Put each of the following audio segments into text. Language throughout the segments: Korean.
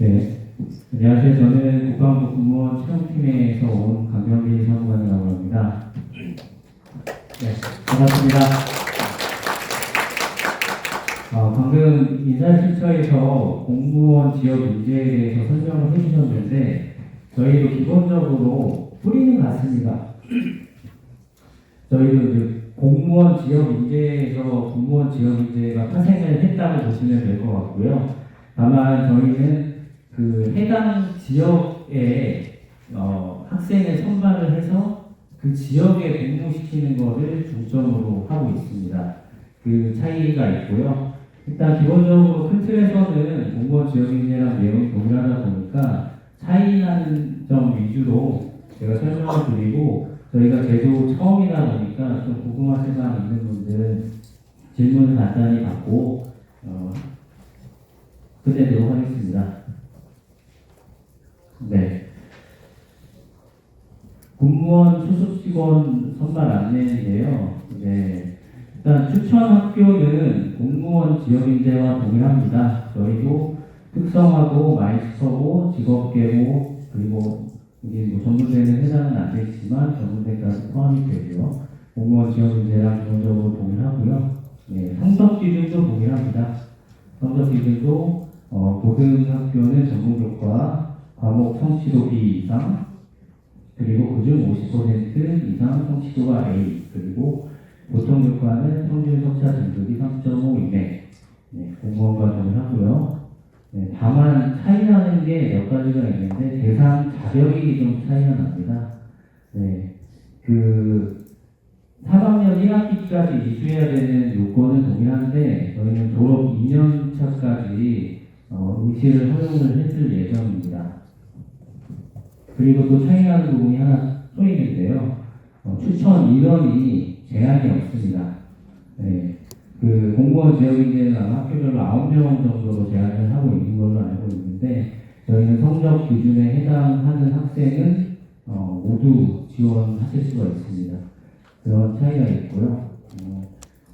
네, 안녕하세요. 저는 국방부 군무원 채용팀에서 온 강병기 사무관이라고 합니다. 네, 반갑습니다. 방금 인사실처에서 공무원 지역 인재에 대해서 설명을 해주셨는데 저희도 기본적으로 뿌리는 같습니다. 저희도 이제 공무원 지역 인재에서 공무원 지역 인재가 파생을 했다고 보시면 될 것 같고요. 다만 저희는 그 해당 지역에 학생을 선발을 해서 그 지역에 공부시키는 것을 중점으로 하고 있습니다. 그 차이가 있고요. 일단 기본적으로 큰 틀에서는 공무원 지역인재랑 내용이 동일하다 보니까 차이 나는 점 위주로 제가 설명을 드리고 저희가 제도 처음이다 보니까 좀 궁금하신 사항 있는 분들 질문을 간단히 받고 끝내도록 하겠습니다. 네. 공무원 소속 직원 선발 안내인데요. 네. 일단 추천 학교는 공무원 지역인재와 동일합니다. 저희도 특성화고 마이스터고 직업계고 그리고 이게 뭐 전문대는 해당은 안 되지만 전문대까지 포함이 되고요. 공무원 지역인재랑 기본적으로 동일하고요. 네. 성적 기준도 동일합니다. 성적 기준도 고등학교는 전문교과 과목 성취도 B 이상 그리고 그중 50% 이상 성취도가 A 그리고 보통교과는 평균 석차 등급이 3.5 이내 공무원과 동일하고요. 네, 다만 차이 나는 게 몇 가지가 있는데 대상 자격이 좀 차이가 납니다. 네, 그 3학년 1학기까지 이수해야 되는 요건은 동일한데 저희는 졸업 2년 차까지 응시를 허용을 했을 예정입니다. 그리고 또 차이나는 부분이 하나 또 있는데요. 추천 인원이 제한이 없습니다. 네, 그 공무원 지역인재는 아마 학교별로 9명 정도로 제한을 하고 있는 걸로 알고 있는데 저희는 성적 기준에 해당하는 학생은 모두 지원하실 수가 있습니다. 그런 차이가 있고요.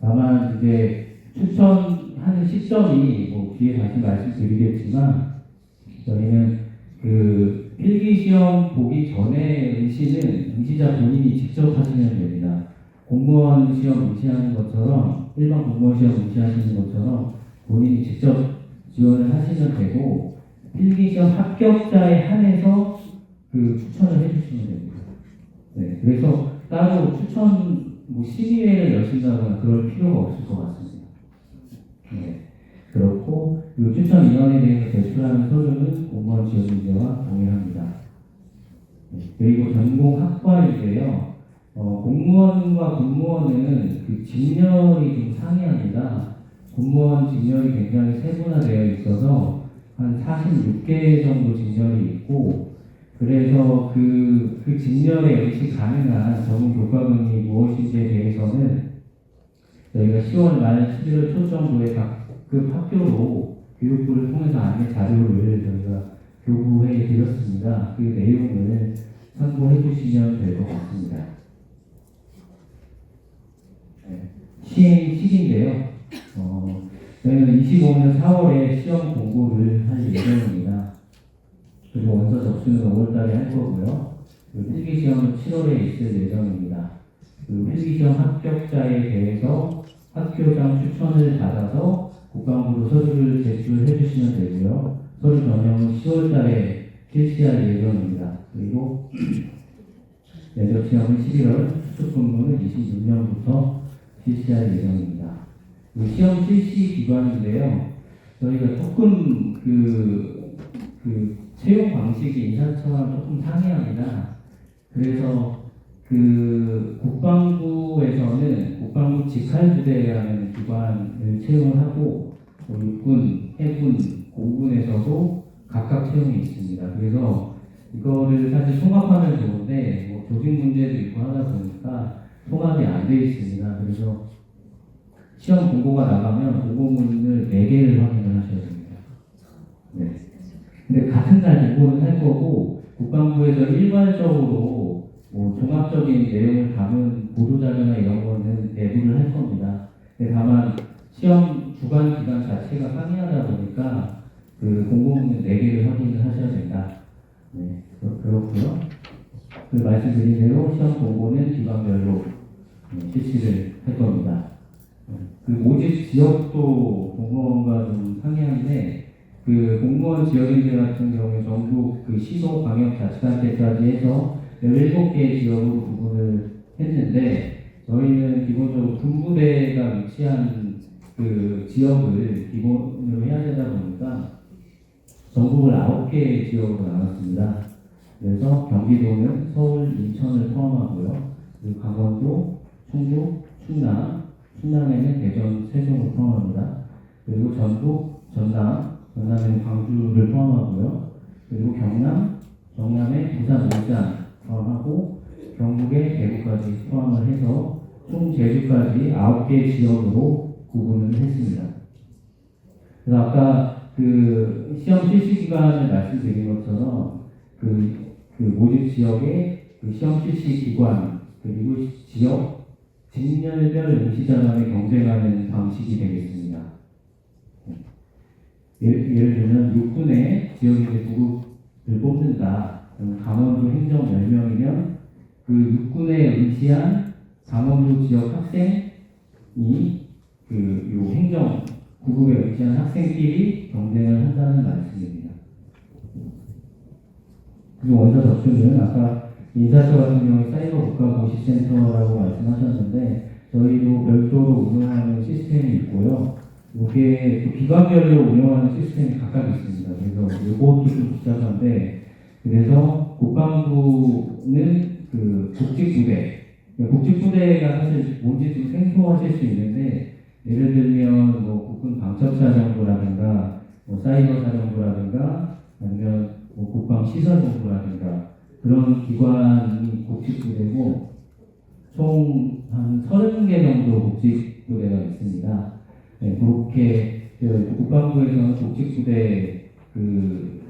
다만 이제 추천하는 시점이 뭐 뒤에 다시 말씀드리겠지만 저희는 그 필기시험 보기 전에 응시자 본인이 직접 하시면 됩니다. 공무원 시험 응시하는 것처럼 일반 공무원 시험 응시하시는 것처럼 본인이 직접 지원을 하시면 되고 필기시험 합격자에 한해서 그 추천을 해주시면 됩니다. 네, 그래서 따로 추천 뭐 심의회를 여신다거나 그럴 필요가 없을 것 같습니다. 네, 그렇고 이 추천위원회에 대해서 제출하는 서류는 공무원 지역인재와 동일합니다. 네, 그리고 전공 학과인데요. 공무원과 공무원은 그 직렬이 좀 상이합니다. 공무원 직렬이 굉장히 세분화되어 있어서 한 46개 정도 직렬이 있고 그래서 그 직렬에 응시 가능한 전문 교과금이 무엇인지에 대해서는 저희가 10월 말 11월 초 정도에 각급 학교로 교육부를 통해서 안내 자료를 저희가 교부해 드렸습니다. 그 내용을 참고해 주시면 될 것 같습니다. 네, 시행 시기인데요. 저희는 25년 4월에 시험 공고를 할 예정입니다. 그리고 원서 접수는 5월달에 할 거고요. 필기시험은 7월에 있을 예정입니다. 필기시험 합격자에 대해서 학교장 추천을 받아서 국방부로 서류를 제출해 주시면 되고요. 서류 전형은 10월달에 실시할 예정입니다. 그리고 면접 시험은 11월, 수습 근무는 26년부터 실시할 예정입니다. 시험 실시 기관인데요. 저희가 조금 채용 방식이 인사처럼 조금 상이합니다. 그래서 국방부에서는 국방부 직할부대라는 기관을 채용을 하고 육군, 해군, 공군에서도 각각 채용이 있습니다. 그래서 이거를 사실 통합하면 좋은데 뭐 조직 문제도 있고 하다 보니까 통합이 안 돼 있습니다. 그래서 시험 공고가 나가면 공고문을 4개를 확인을 하셔야 됩니다. 네. 근데 같은 날 공고는 할 거고 국방부에서 일괄적으로 뭐 종합적인 내용을 담은 보도자료나 이런 거는 내부를 할 겁니다. 근데 다만 시험 주관 기간 자체가 상이하다 보니까 그 공고문은 4개를 확인을 하셔야 된다. 네, 그렇고요. 그 말씀드린 대로 시험 공고는 기관별로 실시를 할 겁니다. 그 모집 지역도 공무원과 좀 상이한데 그 공무원 지역인재 같은 경우에 전국 그 시도 광역자치단체까지 해서 17개 지역으로 구분을 했는데 저희는 기본적으로 군부대가 위치한 그 지역을 기본으로 해야 되다 보니까 전국을 9개 지역으로 나눴습니다. 그래서 경기도는 서울, 인천을 포함하고요. 그리고 강원도, 충북, 충남에는 대전, 세종을 포함합니다. 그리고 전북, 전남에는 광주를 포함하고요. 그리고 경남에 부산, 울산 포함하고 경북에 대구까지 포함을 해서 총 제주까지 9개 지역으로 구분을 했습니다. 그래서 아까 그 시험 실시 기간을 말씀드린 것처럼 그 모집 지역의 그 시험 실시 기관 그리고 지역 직렬별 응시자 간의 경쟁하는 방식이 되겠습니다. 예를 들면 육군의 지역인재 9급을 뽑는다. 그럼 강원도 행정 10명이면 그 육군에 응시한 강원도 지역 학생이 요 행정 9급에 응시한 학생끼리 경쟁을 한다는 말씀입니다. 그리고 원서 접수는 아까 인사처 같은 경우에 사이버 국가고시센터라고 말씀하셨는데 저희도 별도로 운영하는 시스템이 있고요. 이게 그 기관별로 운영하는 시스템이 각각 있습니다. 그래서 이것도 좀 복잡한데 그래서 국방부는 그 국직부대가 사실 뭔지 좀 생소하실 수 있는데 예를 들면 뭐 국군 방첩사령부라든가 뭐 사이버사령부라든가 아니면 뭐 국방시설본부라든가 그런 기관이 국직부대고 총 한 30개 정도 국직부대가 있습니다. 네, 그렇게 국방부에서는 국직부대 그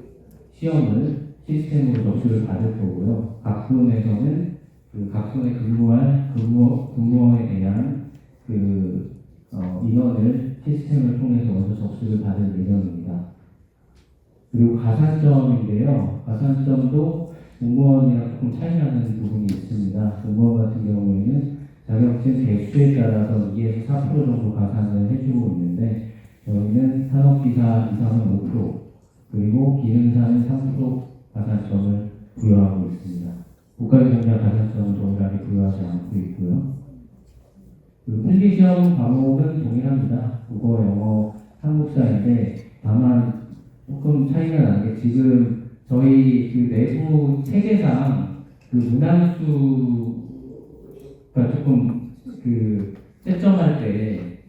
시험을 시스템으로 접수를 받을 거고요. 각군에서는 그 각군에 근무할 근무원에 대한 그 인원을 시스템을 통해서 먼저 접수를 받을 예정입니다. 그리고 가산점인데요. 가산점도 공무원이랑 조금 차이 나는 부분이 있습니다. 공무원 같은 경우에는 자격증 개수에 따라서 2에서 4% 정도 가산을 해주고 있는데 저희는 산업기사 이상은 5% 그리고 기능사는 3% 가산점을 부여하고 있습니다. 국가유공자 가산점은 동일하게 부여하지 않고 있고요. 필기시험 과목은 동일합니다. 국어, 영어, 한국사인데 다만 조금 차이가 나는 게 지금 저희 그 내부 체계상 그 문항수가 조금 그 채점할 때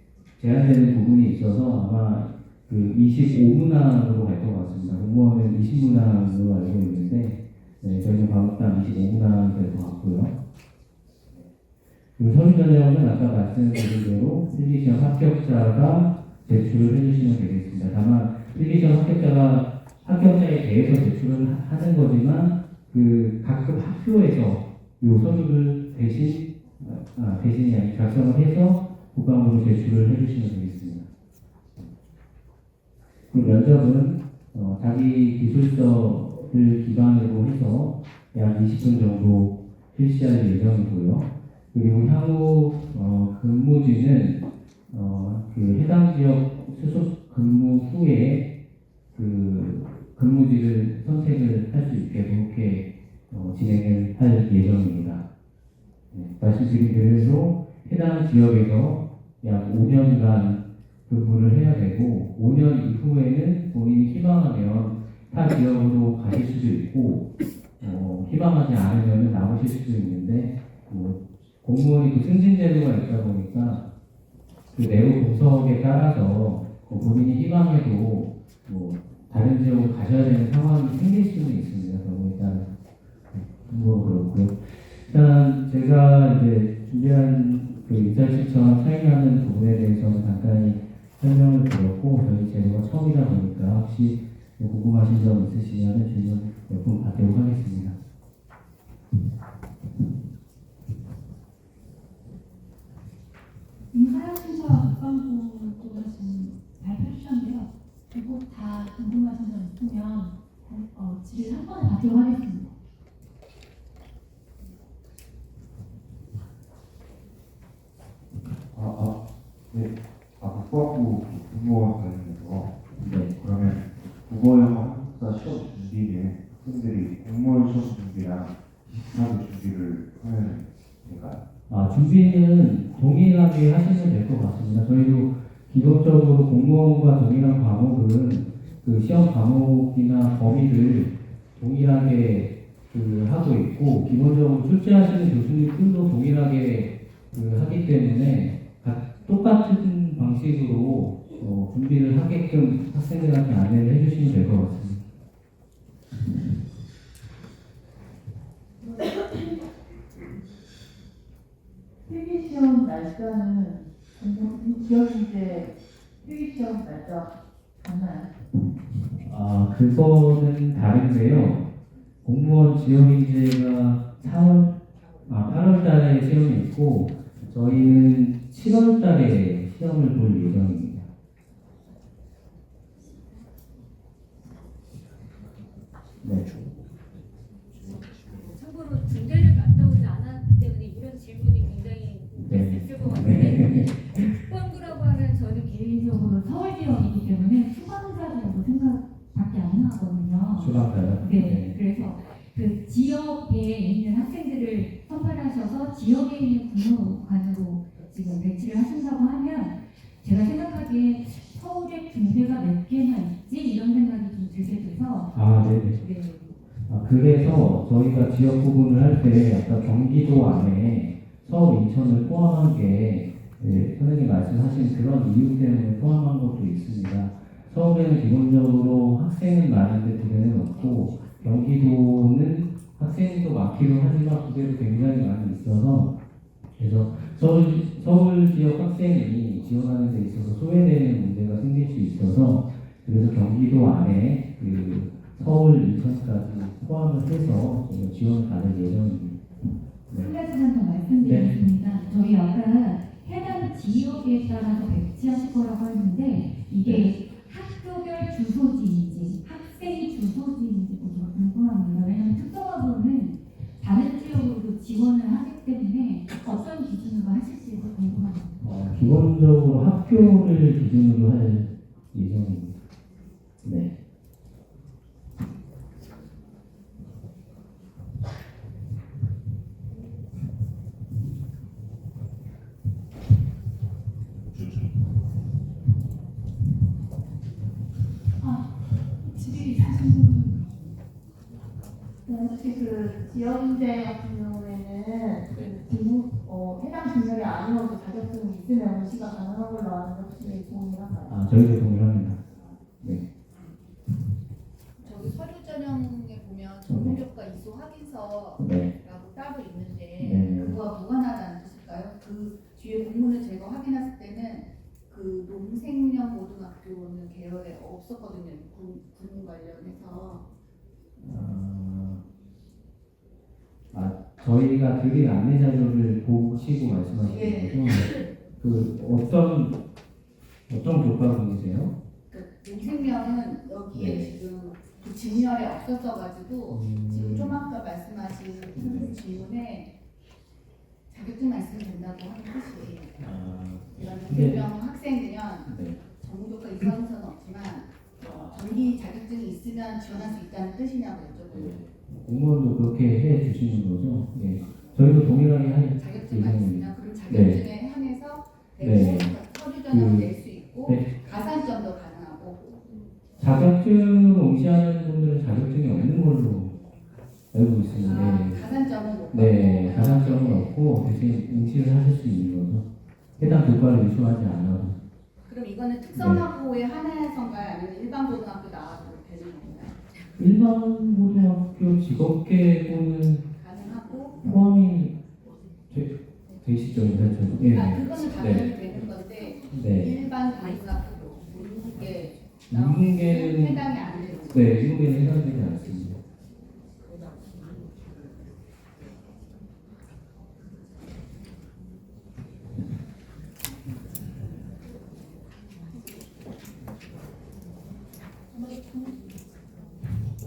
제한되는 부분이 있어서 아마 그 25문항으로 갈 것 같습니다. 공무원은 20문항으로 알고 있는데 네, 저희는 과목당 25문항 될 것 같고요. 그리고 서류 전형은 아까 말씀드린 대로 필기시험 합격자가 제출을 해주시면 되겠습니다. 다만 필기시험 합격자에 대해서 제출을 하는 거지만 그 각급 학교에서 이 서류를 대신이 아니라 작성을 해서 국방부로 제출을 해주시면 되겠습니다. 그 면접은 자기 기술서를 기반으로 해서 약 20분 정도 실시할 예정이고요. 그리고 향후 근무지는 그 해당 지역 수속 근무 후에 그 근무지를 선택을 할 수 있게 그렇게 진행을 할 예정입니다. 네, 말씀드린 대로 해당 지역에서 약 5년간 근무를 해야 되고 5년 이후에는 본인이 희망하면 타 지역으로 가실 수도 있고 희망하지 않으면 나오실 수도 있는데 공무원이 그 승진 제도가 있다 보니까 그 내부 분석에 따라서 본인이 희망해도 다른 지역으로 가셔야 되는 상황이 생길 수는 있습니다. 그래서 일단 그렇고요. 일단 제가 이제 준비한 그 인사실천 차이나는 부분에 대해서는 간단히 설명을 드렸고 저희 제도가 처음이다 보니까 혹시 궁금하신 점 있으시면 질문 몇 분 받도록 하겠습니다. 인사혁신처와 국방부 쪽에서 지금 발표 주셨는데요. 두 곳 다 궁금하신 질의 한 번에 받도록 하겠습니다. 네. 국가학부 국어와 관련해서 네. 그러면 국어영어 한국사 시험 준비는 학생들이 공무원 시험 준비랑 비슷하게 준비를 하면 될까요? 준비는 동일하게 하시면 될 것 같습니다. 저희도 기본적으로 공무원과 동일한 과목은 그 시험 과목이나 범위를 동일하게 하고 있고, 기본적으로 출제하시는 교수님들도 동일하게 하기 때문에 똑같은 방식으로 준비를 하게끔 학생들한테 안내를 해주시면 될 것 같습니다. 필기시험 날짜는 지역인재 필기시험 날짜 같나요? 그거는 다른데요. 공무원 지역인재가 8월 달에 시험이 있고, 저희는 7월 달에 시험을 볼 예정입니다. 네. 참고로 중대를 갔다 오지 않았기 때문에 이런 질문이 굉장히 네. 있을 것 같은데 후반부라고 하면 저는 개인적으로 서울 지역이기 때문에 수강자 정도 생각밖에 안 나거든요. 수강자요? 네, 그래서 그 지역에 있는 학생들을 선발하셔서 지역에 있는 군무관으로 지금 배치를 하신다고 하면 제가 생각하기에 서울에 군대가 몇 개나 있지 이런 생각이 좀 들게 돼서 네네. 네. 그래서 저희가 지역 구분을 할 때 약간 경기도 안에 서울, 인천을 포함한 게 선생님 말씀하신 그런 이유 때문에 포함한 것도 있습니다. 서울에는 기본적으로 학생은 많은데 부대는 없고, 경기도는 학생도 많기도 하지만 부대도 굉장히 많이 있어서, 그래서 서울 지역 학생이 지원하는 데 있어서 소외되는 문제가 생길 수 있어서, 그래서 경기도 안에 서울, 인천까지 포함을 해서 지원을 받을 예정입니다. 한 가지만 더 말씀드리겠습니다. 저희 아까 해당 지역에 따라서 배치하실 거라고 했는데 이게 학교별 주소지인지 학생이 주소지인지도 좀 궁금합니다. 왜냐하면 특성화고는 다른 지역으로도 지원을 하기 때문에 어떤 기준으로 하실지도 궁금합니다. 기본적으로 학교를 기준으로 할 예정입니다. 네. 질의 있으신 분? 혹시 그 지역인재 같은 경우에는 해당 직렬이 아니어도 자격증이 있으면 응시가 가능한 걸로 아는데 혹시 동일한가요? 저희도 동일합니다. 네. 저기 서류 전형에 보면 전문교과 이수 확인서라고 네. 따로 있는데 네. 그거와 무관하다는 뜻일까요? 그 뒤에 공문을 제가 확인했을 때는 그 농생명 고등학교는 계열에 없었거든요. 군 관련해서. 저희가 드릴 안내 자료를 보시고 말씀하시는 예. 거죠? 어떤 교과분이세요? 그 농생명은 여기에 네. 지금 그 직렬에 없었어가지고 지금 좀 아까 말씀하신 선생님 질문에 자격증만 있으면 된다고 하는 뜻이 이런 농생명 학생이면 네. 전문교과 이수 확인서는 없지만 전기 자격증이 있으면 지원할 수 있다는 뜻이냐고 여쭤보는 공무원도 그렇게 해 주시는 거죠? 네. 저희도 동일하게 할 자격증만 예정입니다. 있으면 그럼 자격증에 한해서 네. 서류 전형을 낼 수 있고 네. 가산점도 가능하고 자격증 응시하는 분들은 자격증이 없는 걸로 알고 있습니다. 네. 가산점은 못 네, 받고. 가산점은 없고 대신 응시를 하실 수 있는 거죠. 해당 교과를 이수하지 않아도. 그럼 이거는 특성화고에 한해서인가요? 아니면 일반 고등학교 나와도 되는 건가요? 일반 고등학교 직업계고는 가능하고 포함이 되시죠, 인사처럼. 예. 그거는 당연히 네. 되는 건데 네. 일반 고등학교 문계 인문계는 해당이 안 되는 거예요. 네, 인문계는 해당되지 않습니다.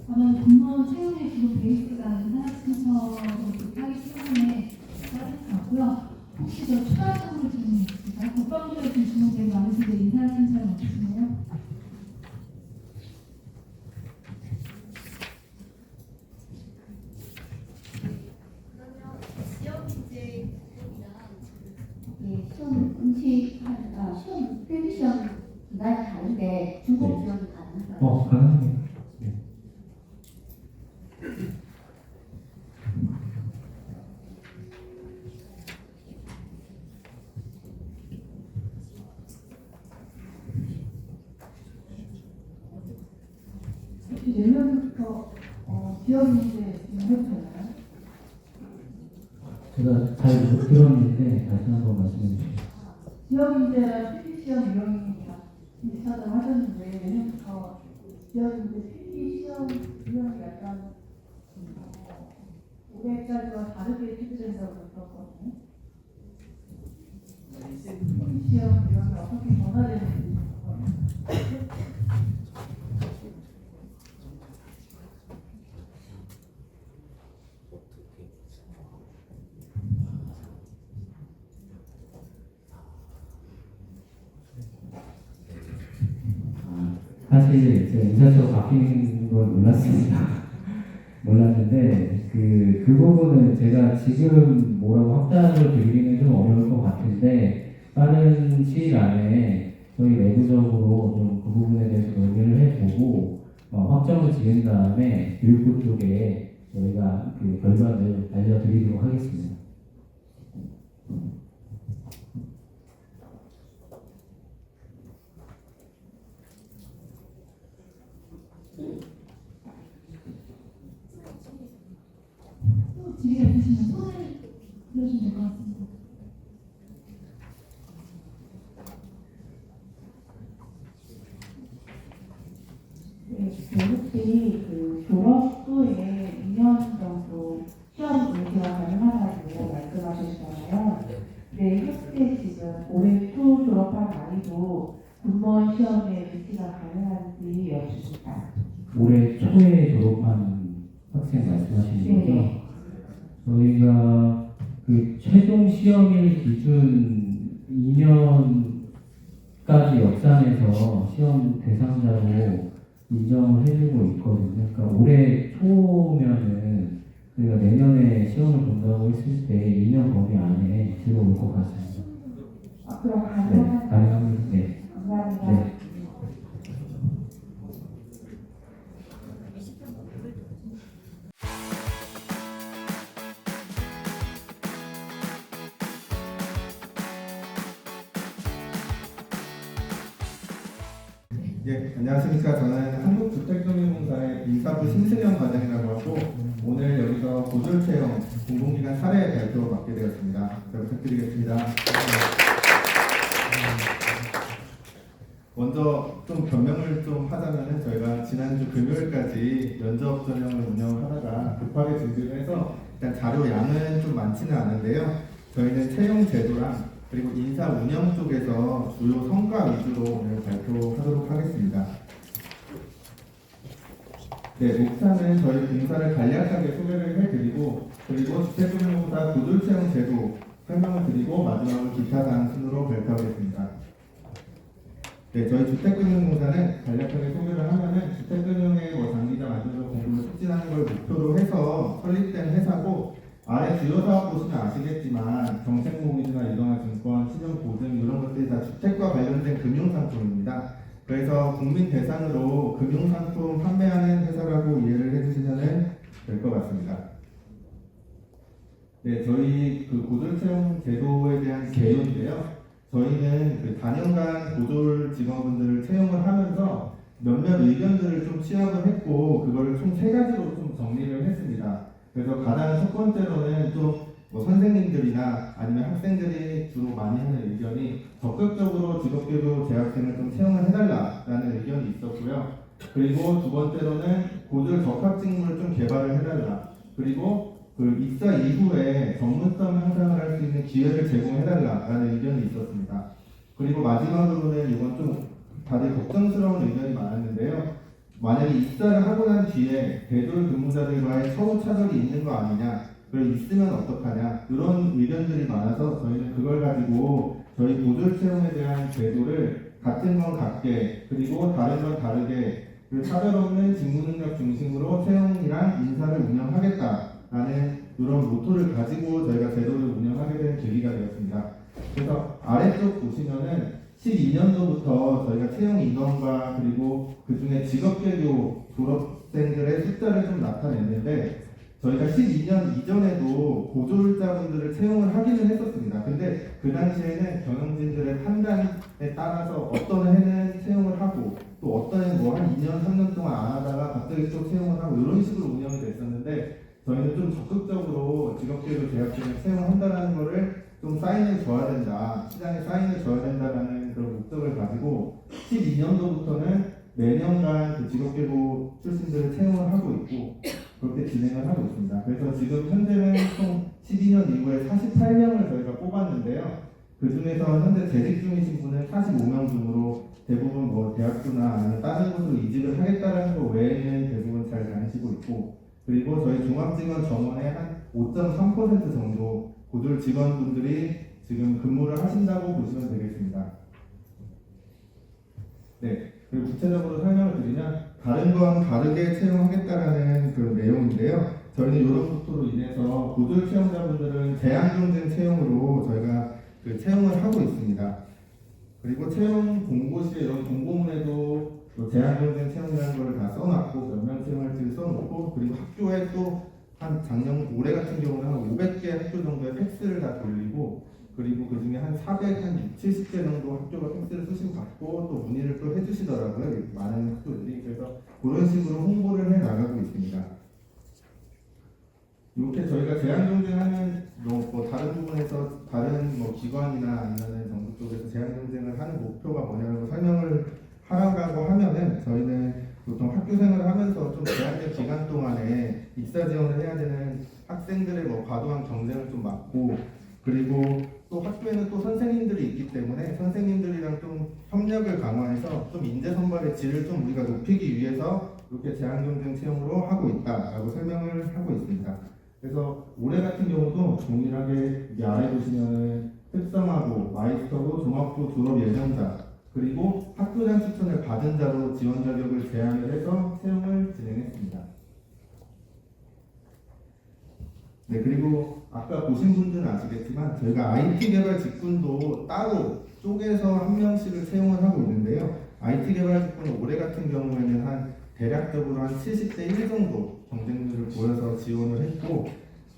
그러면 공무원 혹시 저 추가적으로 질문 있으실까요? 국방부에 좀 질문 되게 많으신데 인사하신 사람 없으신가요? 그러면 지역 인재 예, 시험 시험 필기 시험 분야가 다른데 중복 지원이 가능한가요? 가능합니다. 네. 혹시 내년부터 지역 문제 해도 되나요? 제가 잘 못 들었는데 다시 한번 말씀해 주시죠. 지역 문제랑 필기 시험 유형이 비슷하다고 하셨는데 내년부터 지역 문제 필기 시험 유형이 약간 올해까지와 다르게 표시된다고 들었거든요. 필기 시험 유형이 어떻게 변화되는지 사실 제가 인사처로 바뀌는 걸 몰랐습니다. 몰랐는데 그 부분은 제가 지금 뭐라고 확답을 드리기는 좀 어려울 것 같은데 빠른 시일 안에 저희 내부적으로 좀 그 부분에 대해서 논의를 해보고 확정을 지은 다음에 교육부 쪽에 저희가 그 결과를 알려드리도록 하겠습니다. 또 질의가 있으시면 손을 들어주시면 될 것 같습니다. 네, 혹시 그 졸업 후에 2년 정도 시험 응시가 가능하다고 말씀하셨잖아요. 네, 현재 지금 올해 초 졸업한 나이도 군무원 시험에 응시가 가능한지 여쭙습니다. 올해 초에 졸업한 학생 말씀하시는 거죠? 네. 저희가 그 최종 시험일 기준 2년까지 역산해서 시험 대상자로 인정을 해주고 있거든요. 그러니까 올해 초면은 저희가 내년에 시험을 본다고 했을 때 2년 범위 안에 들어올 것 같습니다. 그럼 네, 가능한 가능합니다. 네. 감사합니다. 네. 예, 안녕하십니까. 저는 한국주택금융공사의 인사부 신승현 과장이라고 하고 오늘 여기서 고졸채용 공공기관 사례 발표 맡게 되었습니다. 잘 부탁드리겠습니다. 먼저 좀 변명을 좀 하자면은 저희가 지난주 금요일까지 면접 전형을 운영을 하다가 급하게 준비를 해서 일단 자료 양은 좀 많지는 않은데요. 저희는 채용 제도랑 그리고 인사 운영 쪽에서 주요 성과 위주로 오늘 발표하도록 하겠습니다. 네, 목차는 저희 공사를 간략하게 소개를 해드리고 그리고 주택금융공사 고졸채용 제도 설명을 드리고 마지막으로 기타 사항 순으로 발표하겠습니다. 네, 저희 주택금융공사는 간략하게 소개를 하면은 주택금융의 장기적 안정적 공부를 촉진하는 걸 목표로 해서 설립된 회사고 아래 주요 사업 보시면 아시겠지만 정책모기지나 유동화증권, 신용보증 이런 것들이 다 주택과 관련된 금융상품입니다. 그래서 국민 대상으로 금융상품 판매하는 회사라고 이해를 해주시면 될 것 같습니다. 네, 저희 그 고졸채용 제도에 대한 개요인데요. 저희는 그 단연간 고졸 직원분들을 채용을 하면서 몇몇 의견들을 좀 취합을 했고 그거를 총 3가지로 좀 정리를 했습니다. 그래서 가장 첫 번째로는 좀 뭐 선생님들이나 아니면 학생들이 주로 많이 하는 의견이 적극적으로 직업교육 재학생을 좀 채용을 해달라라는 의견이 있었고요. 그리고 두 번째로는 고졸 적합 직무를 좀 개발을 해달라. 그리고 그 입사 이후에 전문성 향상을 할 수 있는 기회를 제공해달라라는 의견이 있었습니다. 그리고 마지막으로는 이건 좀 다들 걱정스러운 의견이 많았는데요. 만약에 입사를 하고 난 뒤에 대졸 근무자들과의 처우 차별이 있는 거 아니냐, 그걸 있으면 어떡하냐, 이런 의견들이 많아서 저희는 그걸 가지고 저희 보졸 채용에 대한 제도를 같은 건 같게, 그리고 다른 건 다르게, 그 차별 없는 직무 능력 중심으로 채용이랑 인사를 운영하겠다라는 이런 모토를 가지고 저희가 제도를 운영하게 된 계기가 되었습니다. 그래서 아래쪽 보시면은 12년도부터 저희가 채용 인원과 그리고 그 중에 직업계교 졸업생들의 숫자를 좀 나타냈는데, 저희가 12년 이전에도 보졸자분들을 채용을 하기는 했었습니다. 근데 그 당시에는 경영진들의 판단에 따라서 어떤 해는 채용을 하고 또 어떤 해는 뭐 한 2년, 3년 동안 안 하다가 갑자기 또 채용을 하고 이런 식으로 운영이 됐었는데, 저희는 좀 적극적으로 직업계교 대학생을 채용한다는 거를 좀 사인을 줘야 된다, 시장에 사인을 줘야 된다라는 그런 목적을 가지고 12년도부터는 매년간 그 직업계고 출신들을 채용을 하고 있고 그렇게 진행을 하고 있습니다. 그래서 지금 현재는 총 12년 이후에 48명을 저희가 뽑았는데요. 그 중에서 현재 재직 중이신 분은 45명 중으로 대부분 뭐 대학교나 아니면 다른 곳으로 이직을 하겠다는 거 외에는 대부분 잘 다니시고 있고, 그리고 저희 종합직원 정원의 한 5.3% 정도 고졸 직원분들이 지금 근무를 하신다고 보시면 되겠습니다. 네, 그리고 구체적으로 설명을 드리면 다른 건 다르게 채용하겠다라는 그 내용인데요. 저희는 이런 모토로 인해서 고졸 채용자분들은 대안 경쟁 채용으로 저희가 그 채용을 하고 있습니다. 그리고 채용 공고시에 이런 공고문에도 대안 경쟁 채용이라는 걸 다 써놨고 몇 명 채용할지 써놓고, 그리고 학교에 또 한 작년 올해 같은 경우는 한 500개 학교 정도의 팩스를 다 돌리고, 그리고 그 중에 한 400, 한 60, 70개 정도 학교가 팩스를 수신 받고 또 문의를 또 해주시더라고요. 많은 학교들이. 그래서 그런 식으로 홍보를 해 나가고 있습니다. 이렇게 저희가 제한 경쟁하는 뭐 다른 부분에서 다른 뭐 기관이나 아니면 정부 쪽에서 제한 경쟁을 하는 목표가 뭐냐고 설명을 하라고 하면은, 저희는 보통 학교 생활을 하면서 좀 제한된 기간 동안에 입사 지원을 해야 되는 학생들의 뭐 과도한 경쟁을 좀 막고, 그리고 또 학교에는 또 선생님들이 있기 때문에 선생님들이랑 좀 협력을 강화해서 좀 인재 선발의 질을 좀 우리가 높이기 위해서 이렇게 제한 경쟁 채용으로 하고 있다라고 설명을 하고 있습니다. 그래서 올해 같은 경우도 동일하게 이 아래 보시면은 특성화고, 마이스터고, 종합고 졸업 예정자, 그리고 학교장 추천을 받은 자로 지원 자격을 제한을 해서 채용을 진행했습니다. 네, 그리고 아까 보신 분들은 아시겠지만 저희가 IT 개발 직군도 따로 쪼개서 한 명씩을 채용을 하고 있는데요. IT 개발 직군은 올해 같은 경우에는 한 대략적으로 한 70대 1 정도 경쟁률을 보여서 지원을 했고,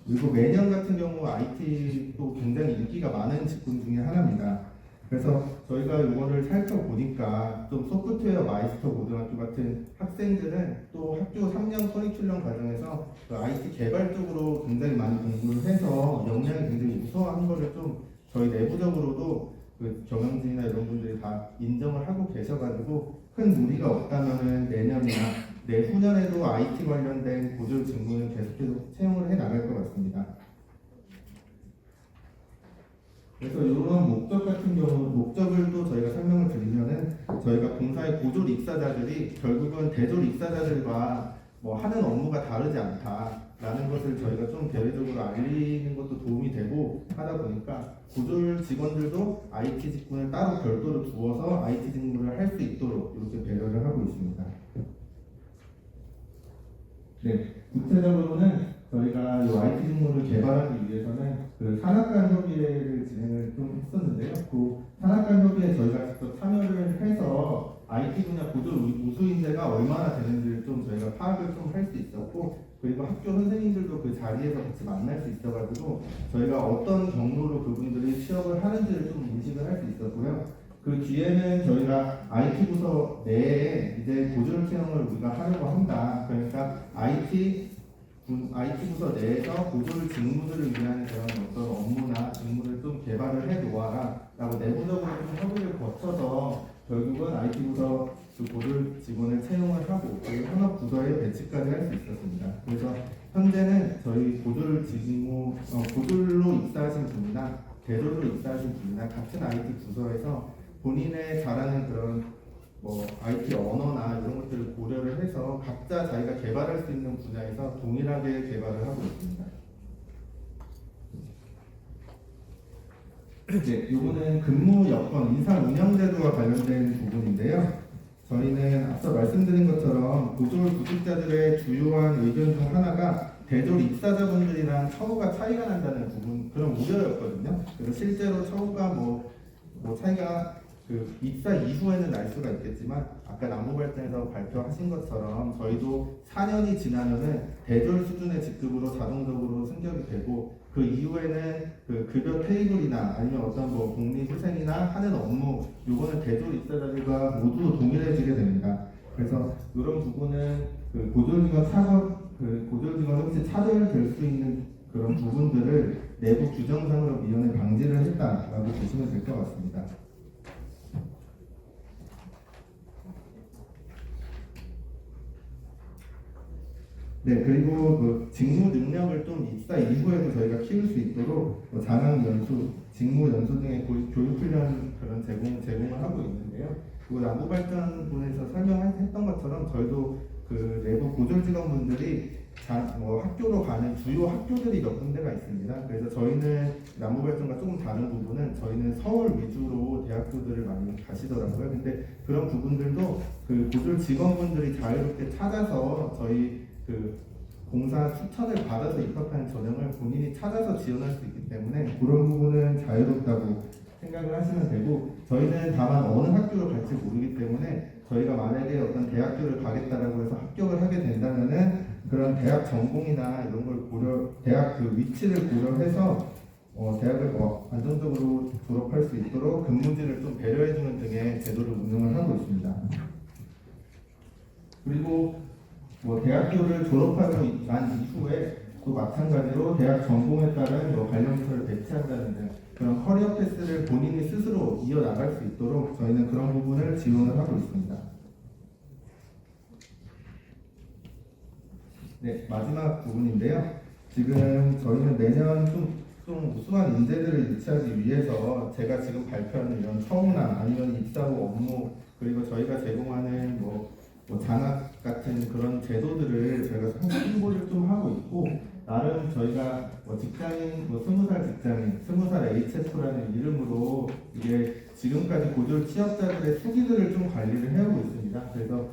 그리고 매년 같은 경우 IT도 굉장히 인기가 많은 직군 중에 하나입니다. 그래서 저희가 이거를 살펴보니까 좀 소프트웨어 마이스터 고등학교 같은 학생들은 또 학교 3년 커리큘럼 과정에서 그 IT 개발 쪽으로 굉장히 많이 공부를 해서 역량이 굉장히 우수한 거를 좀 저희 내부적으로도 그 경영진이나 이런 분들이 다 인정을 하고 계셔가지고 큰 무리가 없다면은 내년이나 내후년에도 IT 관련된 고졸 직무는 계속해서 채용을 해 나갈 것 같습니다. 그래서 이런 목적 같은 경우, 목적을 또 저희가 설명을 드리면은, 저희가 공사의 고졸 입사자들이 결국은 대졸 입사자들과 뭐 하는 업무가 다르지 않다라는 것을 저희가 좀 대외적으로 알리는 것도 도움이 되고 하다 보니까 고졸 직원들도 IT 직군을 따로 별도로 두어서 IT 직무를 할 수 있도록 이렇게 배려를 하고 있습니다. 네, 구체적으로는 저희가 이 IT 직무를 개발하기 위해서는 그 산학 간 협의회를 진행을 좀 했었는데요. 그 산학 간 협의회에 저희가 직접 참여를 해서 IT 분야 고졸 우수 인재가 얼마나 되는지를 좀 저희가 파악을 좀 할 수 있었고, 그리고 학교 선생님들도 그 자리에서 같이 만날 수 있어가지고 저희가 어떤 경로로 그분들이 취업을 하는지를 좀 인식을 할 수 있었고요. 그 뒤에는 저희가 IT 부서 내에 이제 고졸 채용을 우리가 하려고 한다. 그러니까 IT 부서 내에서 고졸 직무들을 위한 그런 어떤 업무나 직무를 좀 개발을 해 놓아라 라고 내부적으로 좀 협의를 거쳐서 결국은 IT 부서 그 고졸 직원을 채용을 하고 그리고 산업 부서에 배치까지 할 수 있었습니다. 그래서 현재는 저희 고졸 직무, 고졸로 입사하신 분이나 대졸로 입사하신 분이나 같은 IT 부서에서 본인의 잘하는 그런 뭐 IT 언어나 이런 것들을 고려를 해서 각자 자기가 개발할 수 있는 분야에서 동일하게 개발을 하고 있습니다. 네, 요거는 근무 여건, 인사 운영 제도와 관련된 부분인데요. 저희는 앞서 말씀드린 것처럼 고졸 구직자들의 주요한 의견 중 하나가 대졸 입사자분들이랑 처우가 차이가 난다는 부분, 그런 우려였거든요. 그래서 실제로 처우가 뭐 차이가 그 입사 이후에는 날 수가 있겠지만 아까 남부발전에서 발표하신 것처럼 저희도 4년이 지나면은 대졸 수준의 직급으로 자동적으로 승격이 되고 그 이후에는 그 급여 테이블이나 아니면 어떤 뭐 복리후생이나 하는 업무 요거는 대졸 입사자들과 모두 동일해지게 됩니다. 그래서 이런 부분은 그 고졸직원 혹시 차별될 수 있는 그런 부분들을 내부 규정상으로 미연에 방지를 했다라고 보시면 될 것 같습니다. 네, 그리고 그 직무 능력을 좀 입사 이후에도 저희가 키울 수 있도록 뭐 장학 연수, 직무 연수 등의 교육 훈련 그런 제공을 하고 있는데요. 그리고 남부발전분에서 설명했던 것처럼 저희도 그 내부 고졸 직원분들이 학교로 가는 주요 학교들이 몇 군데가 있습니다. 그래서 저희는 남부발전과 조금 다른 부분은 저희는 서울 위주로 대학교들을 많이 가시더라고요. 근데 그런 부분들도 그 고졸 직원분들이 자유롭게 찾아서 저희 그 공사 추천을 받아서 입학하는 전형을 본인이 찾아서 지원할 수 있기 때문에 그런 부분은 자유롭다고 생각을 하시면 되고, 저희는 다만 어느 학교를 갈지 모르기 때문에 저희가 만약에 어떤 대학교를 가겠다라고 해서 합격을 하게 된다면은 그런 대학 전공이나 이런 걸 대학 그 위치를 고려해서 대학을 안정적으로 졸업할 수 있도록 근무지를 좀 배려해주는 등의 제도를 운영을 하고 있습니다. 그리고 뭐 대학교를 졸업하고 난 이후에 또 마찬가지로 대학 전공에 따른 관련 부서를 배치한다는 등 그런 커리어 패스를 본인이 스스로 이어나갈 수 있도록 저희는 그런 부분을 지원을 하고 있습니다. 네, 마지막 부분인데요. 지금 저희는 매년 좀 우수한 인재들을 유치하기 위해서 제가 지금 발표하는 이런 처우나 아니면 입사 후 업무, 그리고 저희가 제공하는 뭐 장학 같은 그런 제도들을 저희가 홍보를 좀 하고 있고, 나름 저희가 직장인 20살 직장인 20살 HF라는 이름으로 이게 지금까지 고졸 취업자들의 수기들을 좀 관리를 해오고 있습니다. 그래서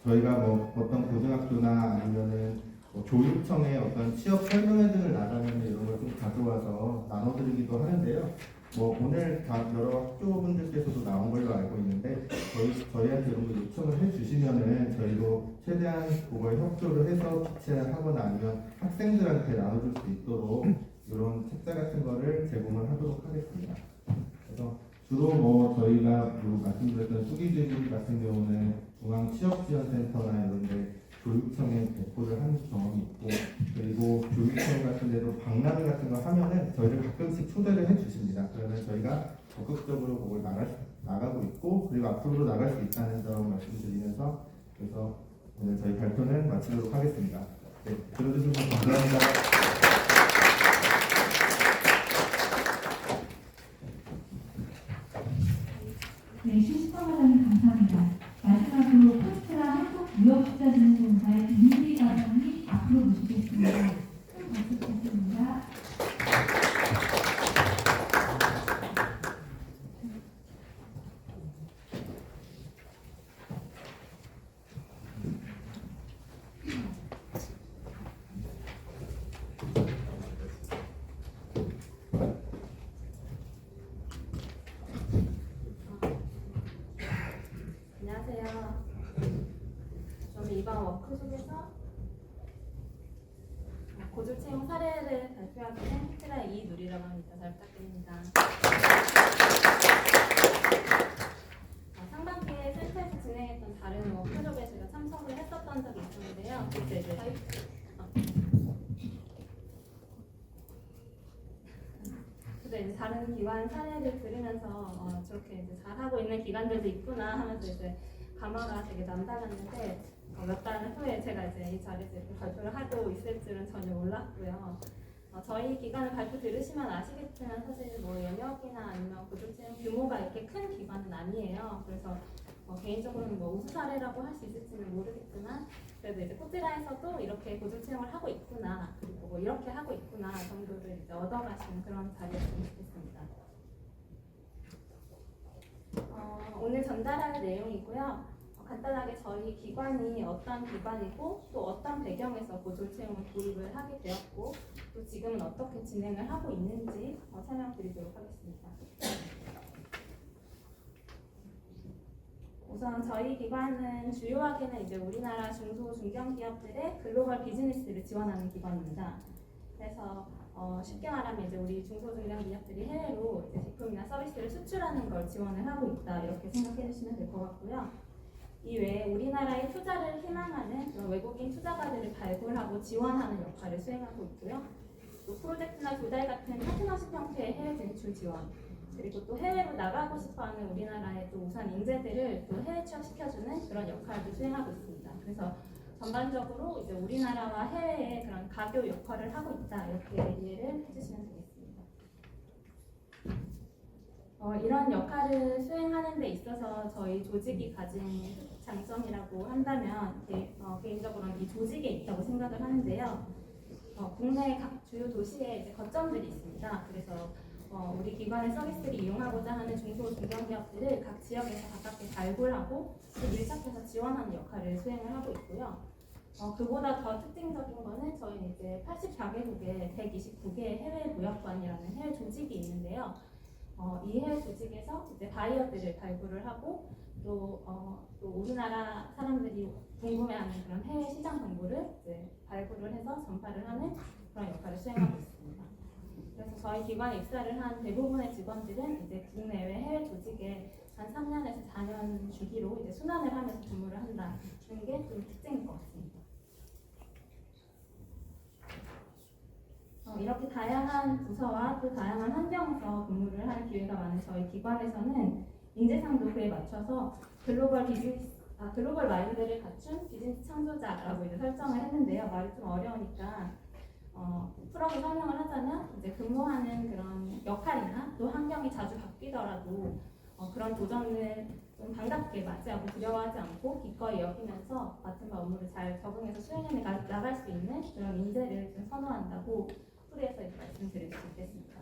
저희가 어떤 고등학교나 아니면은 교육청의 어떤 취업 설명회 등을 나가면 이런 걸 좀 가져와서 나눠드리기도 하는데요. 오늘 여러 학교분들께서도 나온 걸로 알고 있는데 저희한테 이런 거 요청을 해주시면은 저희도 최대한 그거에 협조를 해서 비치를 하거나 아니면 학생들한테 나눠줄 수 있도록 이런 책자 같은 거를 제공을 하도록 하겠습니다. 그래서 주로 저희가 말씀드렸던 수기제도 같은 경우는 중앙취업지원센터나 이런데 교육청에 배포를 하는 경험이 있고, 그리고 교육청 같은 데도 박람 같은 거 하면은 저희를 가끔씩 초대를 해주십니다. 그러면 저희가 적극적으로 그걸 나가고 있고, 그리고 앞으로도 나갈 수 있다는 점 말씀드리면서, 그래서 오늘 저희 발표는 마치도록 하겠습니다. 네, 들어주셔서 감사합니다. 네, 신수과장님 감사합니다. 마지막으로 포스트라 한국무역투자진흥공사의 임리 과장님 앞으로 모시겠습니다. 큰 박수 부탁드립니다. 안녕하세요. 저는 이번 워크숍에서 고졸 채용 사례를 발표하게 된 포스트라 이누리라고 합니다. 잘 부탁드립니다. 상반기에 센터에서 진행했던 다른 워크숍에 제가 참석을 했었던 적이 있었는데요. 그때 이제 다른 기관 사례를 들으면서 저렇게 이제 잘하고 있는 기관들도 있구나 하면서 이제 감화가 되게 남달랐는데 몇 달 후에 제가 이제 이 자리에서 이렇게 발표를 하고 있을 줄은 전혀 몰랐고요. 저희 기관을 발표 들으시면 아시겠지만 사실 영역이나 아니면 고졸 채용 규모가 이렇게 큰 기관은 아니에요. 그래서 개인적으로는 뭐 우수 사례라고 할 수 있을지는 모르겠지만 그래도 이제 코트라에서도 이렇게 고졸 채용을 하고 있구나, 그리고 뭐 이렇게 하고 있구나 정도를 이제 얻어가시는 그런 자리였으면 좋겠습니다. 오늘 전달할 내용이고요. 간단하게 저희 기관이 어떤 기관이고 또 어떤 배경에서 고졸 채용을 도입을 하게 되었고 또 지금은 어떻게 진행을 하고 있는지 설명드리도록 하겠습니다. 우선 저희 기관은 주요하게는 이제 우리나라 중소 중견기업들의 글로벌 비즈니스를 지원하는 기관입니다. 그래서 쉽게 말하면 이제 우리 중소 중견기업들이 해외로 이제 제품이나 서비스를 수출하는 걸 지원을 하고 있다 이렇게 생각해 주시면 될 것 같고요. 이외에 우리나라의 투자를 희망하는 그런 외국인 투자가들을 발굴하고 지원하는 역할을 수행하고 있고요. 또 프로젝트나 조달 같은 파트너십 형태의 해외 진출 지원, 그리고 또 해외로 나가고 싶어하는 우리나라의 또 우수한 인재들을 또 해외 취업시켜주는 그런 역할도 수행하고 있습니다. 그래서 전반적으로 이제 우리나라와 해외의 그런 가교 역할을 하고 있다 이렇게 이해를 해주시면 되겠습니다. 이런 역할을 수행하는 데 있어서 저희 조직이 가진 장점이라고 한다면 개인적으로는 이 조직에 있다고 생각을 하는데요. 국내 각 주요 도시에 이제 거점들이 있습니다. 그래서 우리 기관의 서비스를 이용하고자 하는 중소 중견기업들을 각 지역에서 가깝게 발굴하고 밀착해서 지원하는 역할을 수행을 하고 있고요. 그보다 더 특징적인 거는 저희는 이제 84개국에 129개의 해외 무역관이라는 해외 조직이 있는데요. 이 해외 조직에서 이제 바이어들을 발굴을 하고 또 우리나라 사람들이 궁금해하는 그런 해외 시장 정보를 이제 발굴을 해서 전파를 하는 그런 역할을 수행하고 있습니다. 그래서 저희 기관에 입사를 한 대부분의 직원들은 이제 국내외 해외 조직에 한 3년에서 4년 주기로 이제 순환을 하면서 근무를 한다는 게 좀 특징인 것 같습니다. 이렇게 다양한 부서와 또 다양한 환경에서 근무를 할 기회가 많은 저희 기관에서는 인재상도 그에 맞춰서 글로벌 마인드를 갖춘 비즈니스 창조자라고 이제 설정을 했는데요. 말이 좀 어려우니까 풀어서 설명을 하자면 이제 근무하는 그런 역할이나 또 환경이 자주 바뀌더라도 그런 도전을 좀 반갑게 맞이하고 두려워하지 않고 기꺼이 여기면서 맡은 바 업무를 잘 적응해서 수행해 나갈 수 있는 그런 인재를 좀 선호한다고 풀이해서 이제 말씀드릴 수 있겠습니다.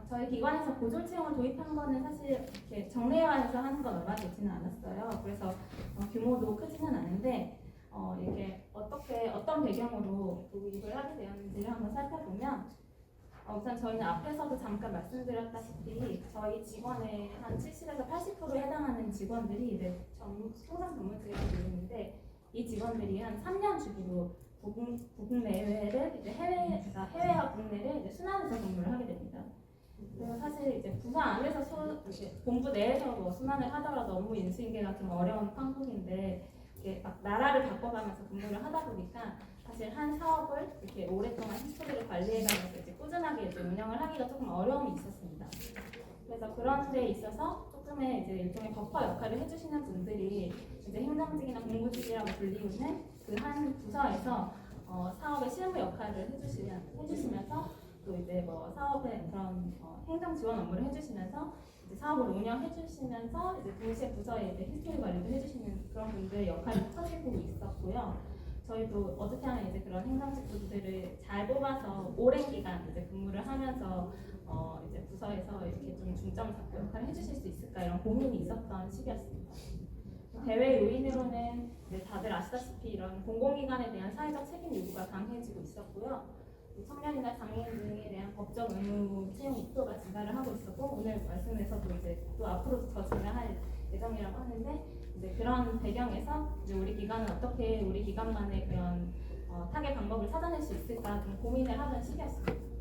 저희 기관에서 고졸 채용을 도입한 거는 사실 이렇게 정례화해서 하는 건 얼마 되지는 않았어요. 그래서 규모도 크지는 않은데 이렇게 어떤 배경으로 도입을 하게 되었는지를 한번 살펴보면 우선 저희는 앞에서도 잠깐 말씀드렸다시피 저희 직원의 한 70에서 80%에 해당하는 직원들이 이제 통상 근무직에서 있는데 이 직원들이 한 3년 주기로 국내외를 이제 해외와 국내를 이제 순환해서 근무를 하게 됩니다. 그래서 사실 이제 부서 안에서 이렇게 본부 내에서 뭐 순환을 하더라도 업무 인수인계가 좀 어려운 한국인데 이렇게 막 나라를 바꿔가면서 근무를 하다 보니까 사실 한 사업을 이렇게 오랫동안 히스토리를 관리해가면서 이제 꾸준하게 이제 운영을 하기가 조금 어려움이 있었습니다. 그래서 그런 데 있어서 조금의 이제 일종의 버퍼 역할을 해주시는 분들이 이제 행정직이나 공무직이라고 불리우는 그 한 부서에서 사업의 실무 역할을 해주시면서 또 이제 뭐 사업의 그런 행정 지원 업무를 해주시면서 이제 사업을 운영해주시면서 이제 동시에 부서에 이제 히스토리 관리도 해주시는 그런 분들의 역할이 커지고 있었고요. 저희도 어떻게 하면 이제 그런 행정직 분들을 잘 뽑아서 오랜 기간 이제 근무를 하면서 이제 부서에서 이렇게 좀 중점 잡고 역할을 해주실 수 있을까 이런 고민이 있었던 시기였습니다. 대외 요인으로는 이제 다들 아시다시피 이런 공공기관에 대한 사회적 책임 요구가 강해지고 있었고요. 청년이나 장애인 등에 대한 법적 의무 채용 목표가 증가를 하고 있었고 오늘 말씀에서도 이제 또 앞으로 더 증가할 예정이라고 하는데 이제 그런 배경에서 이제 우리 기관은 어떻게 우리 기관만의 그런 타겟 방법을 찾아낼 수 있을까 좀 고민을 하던 시기였습니다.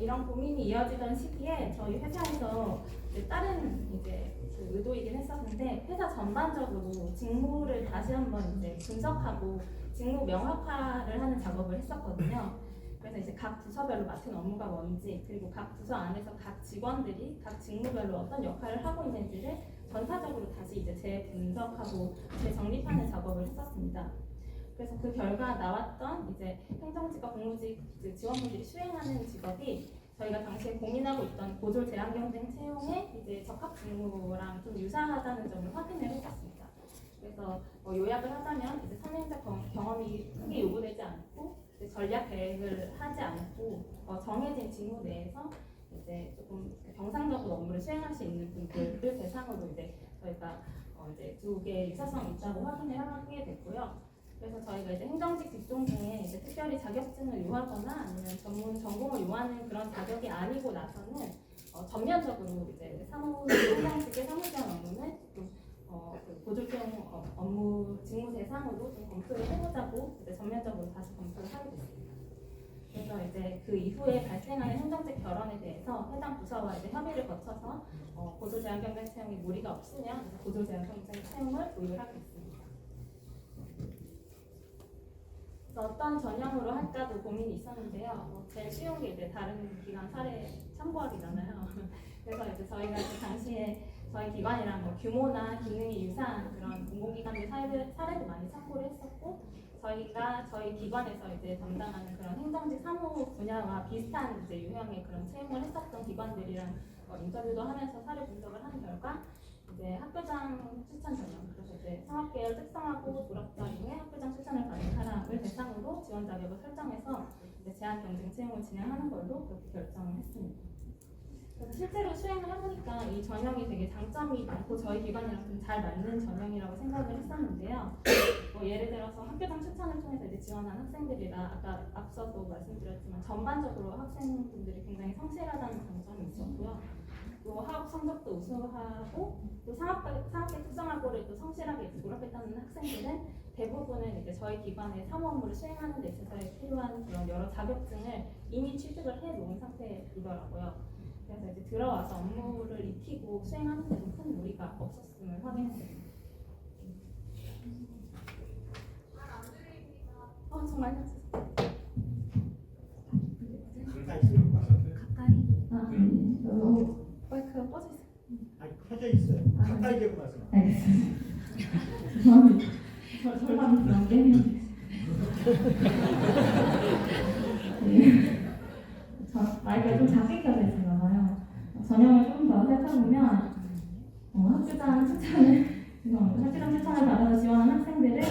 이런 고민이 이어지던 시기에 저희 회사에서 이제 다른 이제 그 의도이긴 했었는데 회사 전반적으로 직무를 다시 한번 이제 분석하고 직무 명확화를 하는 작업을 했었거든요. 그래서 이제 각 부서별로 맡은 업무가 뭔지 그리고 각 부서 안에서 각 직원들이 각 직무별로 어떤 역할을 하고 있는지를 전사적으로 다시 이제 재분석하고 재정립하는 작업을 했었습니다. 그래서 그 결과 나왔던 이제 행정직과 공무직 직원분들이 수행하는 직업이 저희가 당시에 고민하고 있던 고졸 제한 경쟁 채용의 이제 적합 직무랑 좀 유사하다는 점을 확인을 했었습니다. 그래서 요약을 하자면 이제 3년제 경험이 크게 요구되지 않고 이제 전략 계획을 하지 않고 정해진 직무 내에서 이제 조금 정상적으로 업무를 수행할 수 있는 분들을 대상으로 이제 저희가 이제 두 개의 유사성이 있다고 확인을 하게 됐고요. 그래서 저희가 이제 행정직 직종 중에 이제 특별히 자격증을 요하거나 아니면 전공을 요하는 그런 자격이 아니고 나서는 전면적으로 이제 행정직의 사무지원 업무는 그 고졸형 업무 직무 대상으로 좀 검토를 해보자고 이제 전면적으로 다시 검토를 하게 됐습니다. 그래서 이제 그 이후에 발생하는 행정직 결원에 대해서 해당 부서와 이제 협의를 거쳐서 고졸 제한 경쟁 채용에 무리가 없으면 이제 고졸 제한 경쟁 채용을 도입을 하게 됐습니다. 그래서 어떤 전형으로 할까도 고민이 있었는데요. 제일 쉬운 게 이제 다른 기관 사례 참고하기잖아요. 그래서 이제 저희가 그 당시에 저희 기관이랑 규모나 기능이 유사한 그런 공공기관들 사례도 많이 참고를 했었고, 저희가 저희 기관에서 이제 담당하는 그런 행정직 사무 분야와 비슷한 이제 유형의 그런 채용을 했었던 기관들이랑 인터뷰도 하면서 사례 분석을 한 결과 이제 학교장 추천 전형, 그래서 이제 상업계열 특성하고 졸업자 이후에 학교장 추천을 받은 사람을 대상으로 지원 자격을 설정해서 이제 제한 경쟁 채용을 진행하는 걸로 그렇게 결정을 했습니다. 그래서 실제로 수행을 해보니까 이 전형이 되게 장점이 많고 저희 기관이랑 좀 잘 맞는 전형이라고 생각을 했었는데요. 예를 들어서 학교장 추천을 통해서 이제 지원한 학생들이라 아까 앞서도 말씀드렸지만 전반적으로 학생분들이 굉장히 성실하다는 장점이 있었고요. 또 학업 성적도 우수하고 또 상업계 특성화고를 또 성실하게 졸업했다는 학생들은 대부분은 이제 저희 기관의 사무 업무를 수행하는 데 있어서 필요한 그런 여러 자격증을 이미 취득을 해 놓은 상태이더라고요. 그래서 이제 들어와서 업무를 익히고 수행하는 데 큰 무리가 없었음을 확인했습니다. 정말요? 마이크가 꺼져 있어요. 아니 켜져 있어요. 가까이 대고 말씀. 알겠습니다. 죄송합니다. 절반 연계했는데. 마이크가 좀 작게 켜져 있었나 봐요. 전형을 좀 더 살펴보면 학교장 추천을 받아서 지원한 학생들을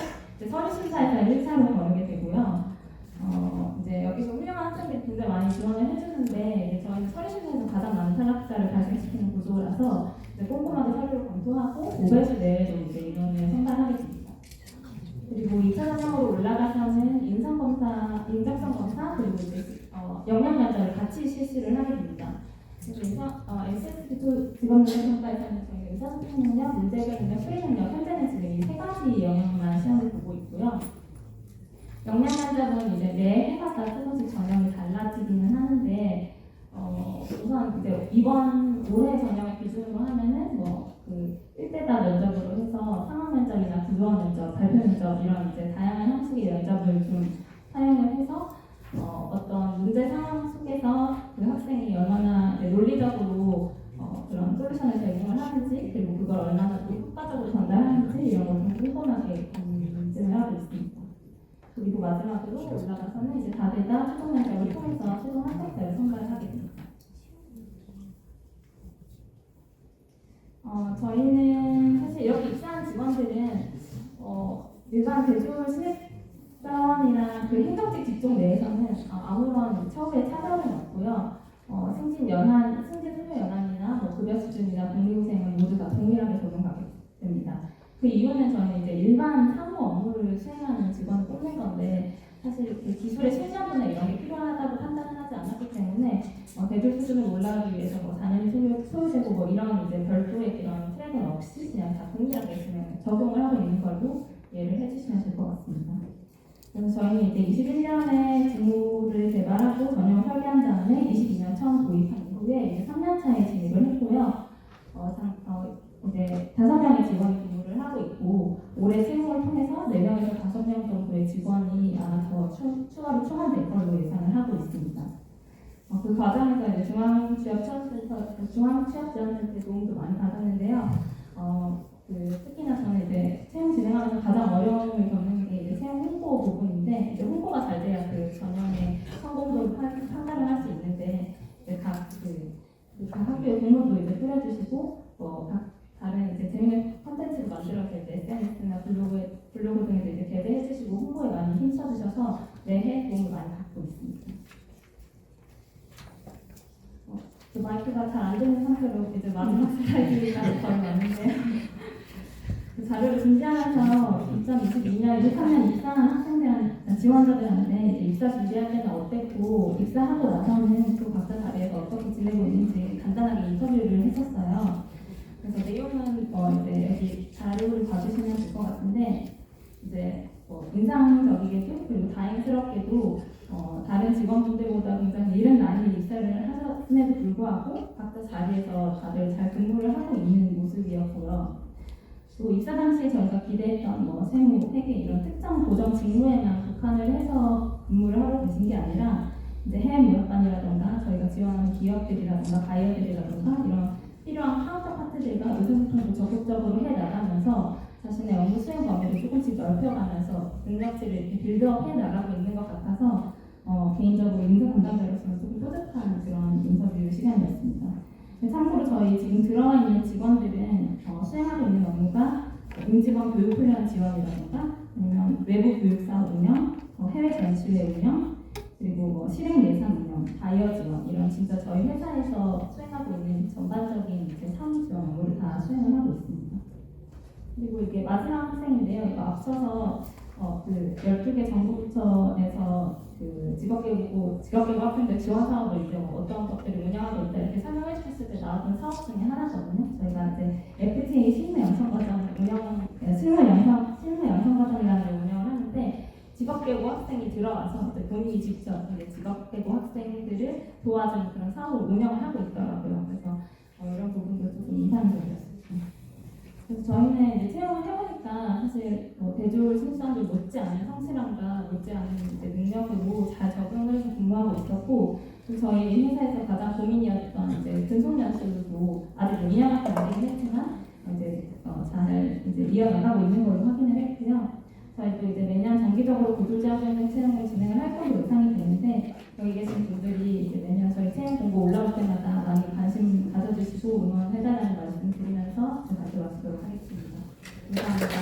서류 심사에서 1차로 거르게 되고요. 이제 여기서 훌륭한 학생들이 굉장히 많이 지원을 해주는데 이제 저희는 서류 심사에서 가장 많은 탈락자를 발생시키는 구조라서 이제 꼼꼼하게 서류를 검토하고 5배수 내외로 이제 인원을 선발하게 됩니다. 그리고 2차 전형으로 올라가서는 인성검사, 인적성 검사, 그리고 이제 역량면접을 같이 실시를 하게 됩니다. 그래서 SSP 직원들의 평가에서는 저희가 의사소통 능력, 문제해결 능력, 수리 능력, 현재 능력 이 세 가지 영역만 시험을 보고 있고요. 역량면접은 이제 매 해마다 조금씩 전형이 달라지기는 하는데 우선 이제 이번 올해 전형을 기준으로 하면은 그 1대다 면접으로 해서 상황 면접이나 구조화 면접, 발표 면접 이런 이제 다양한 형식의 면접을 좀 사용을 해서 어떤 문제 상황 속에서 그 학생이 얼마나 논리적으로 그런 솔루션을 제공을 하는지, 그리고 그걸 얼마나 또 효과적으로 전달하는지 이런 걸 좀 꼼꼼하게 검증을 하고 있습니다. 그리고 마지막으로 올라가서는 이제 다대다 최종 면접을 통해서 최종 합격자를 선발을 하게 됩니다. 저희는 사실 여기 입사한 직원들은 일반 대졸 신입사원이나 그 행정직 직종 내에서는 아무런 처우에 차별은 없고요. 승진 후유 연한이나 급여 수준이나 복리후생은 모두 다 동일하게 적용하게 됩니다. 그 이유는 저는 이제 일반 사무 업무를 수행하는 직원을 뽑는 건데 사실 그 기술의 실전이나 이런 게 필요하다고 판단을 하지 않았기 때문에 대졸 수준을 올라가기 위해서 4년이 소요되고 이런 이제 별도의 이런 트랙은 없이 그냥 다 동일하게 있으면 적용을 하고 있는 걸로 이해를 해주시면 될 것 같습니다. 그래서 저희는 이제 21년에 직무를 개발하고 전형을 설계한 다음에 22년 처음 도입한 이후에 이제 3년 차에 진입을 했고요. 이제 5명의 직원이 근무를 하고 있고 올해 채용을 통해서 4명에서 5명 정도의 직원이 아마 더 추가로 충원될 걸로 예상을 하고 있습니다. 그 과정에서 이제 중앙취업지원센터의 도움도 많이 받았는데요. 특히나 저는 이제 채용 진행하면서 가장 어려움을 겪는 게 이제 채용 홍보 부분인데 이제 홍보가 잘 돼야 그 전형의 성공도를 판단을 할 수 있는데 해주시고 홍보에 많이 힘써주셔서 매해 도움을 많이 받고 있습니다. 마이크가 잘 안 되는 상태로 이제 마지막 슬라이드가 거의 왔는데요. 그 자료를 준비하면서 2022년, 23년 입사한 학생들한테, 지원자들한테 이제 입사 준비할 때는 어땠고, 입사하고 나서는 또 각자 자리에서 어떻게 지내고 있는지 간단하게 인터뷰를 했었어요. 그래서 내용은 이제 여기 자료를 봐주시면 될 것 같은데, 이제 인상적이게도 그리고 다행스럽게도 다른 직원분들보다 굉장히 이른 나이에 입사를 하셨음에도 불구하고 각자 자리에서 다들 잘 근무를 하고 있는 모습이었고요. 또 입사 당시에 저희가 기대했던 세무, 회계 이런 특정 고정 직무에만 국한을 해서 근무를 하러 계신 게 아니라 이제 해외 무역관이라던가 저희가 지원하는 기업들이라던가 바이어들이라던가 이런 필요한 카운터 파트들과 의사소통도 적극적으로 해나가면서 자신의 업무 수행 범위를 조금씩 넓혀가면서 능력치를 이렇게 빌드업 해나가고 있는 것 같아서 개인적으로 인사 담당자로서는 조금 뿌듯한 그런 인터뷰 시간이었습니다. 참고로 저희 지금 들어와 있는 직원들은 수행하고 있는 업무가 임직원 교육훈련 지원이라든가 아니면 외부 교육사업 운영, 해외 전시회 운영, 그리고 실행 예산 운영, 바이어 지원 이런 진짜 저희 회사에서 수행하고 있는 전반적인 이제 사무 지원 업무를 다 수행을 하고 있습니다. 그리고 이게 마지막 학생인데요. 이거 앞서서 그 12개 정부부처에서 그 직업계고 학생들 지원 사업을 이제 어떤 것들을 운영하고 있다 이렇게 설명해 주셨을 때 나왔던 사업 중에 하나거든요. 저희가 이제 FTA 실무 양성과정 실무 양성과정이라는 걸 운영을 하는데 직업계고 학생이 들어와서 이제 본인이 직접 이제 직업계고 학생들을 도와주는 그런 사업을 운영을 하고 있더라고요. 그래서 이런 부분도 조금 인상적이었습니다. 그래서 저희는 이제 채용을 해보니까 사실 대졸 신입사원들 못지않은 성실함과 못지않은 이제 능력으로 잘 적응을 해서 근무하고 있었고, 또 저희 회사에서 가장 고민이었던 이제 근속연수도 아직 2년밖에 안 되긴 했지만 이제 잘 이제 이어나가고 있는 걸로 확인을 했고요. 저희도 이제 매년 정기적으로 고졸지원생 채용을 진행을 할 걸로 예상이 되는데 여기 계신 분들이 이제 매년 저희 채용 공고 올라올 때마다 많이 관심 가져주시고 응원해달라는 말씀 드리면서 제가 마치도록 하겠습니다. 감사합니다.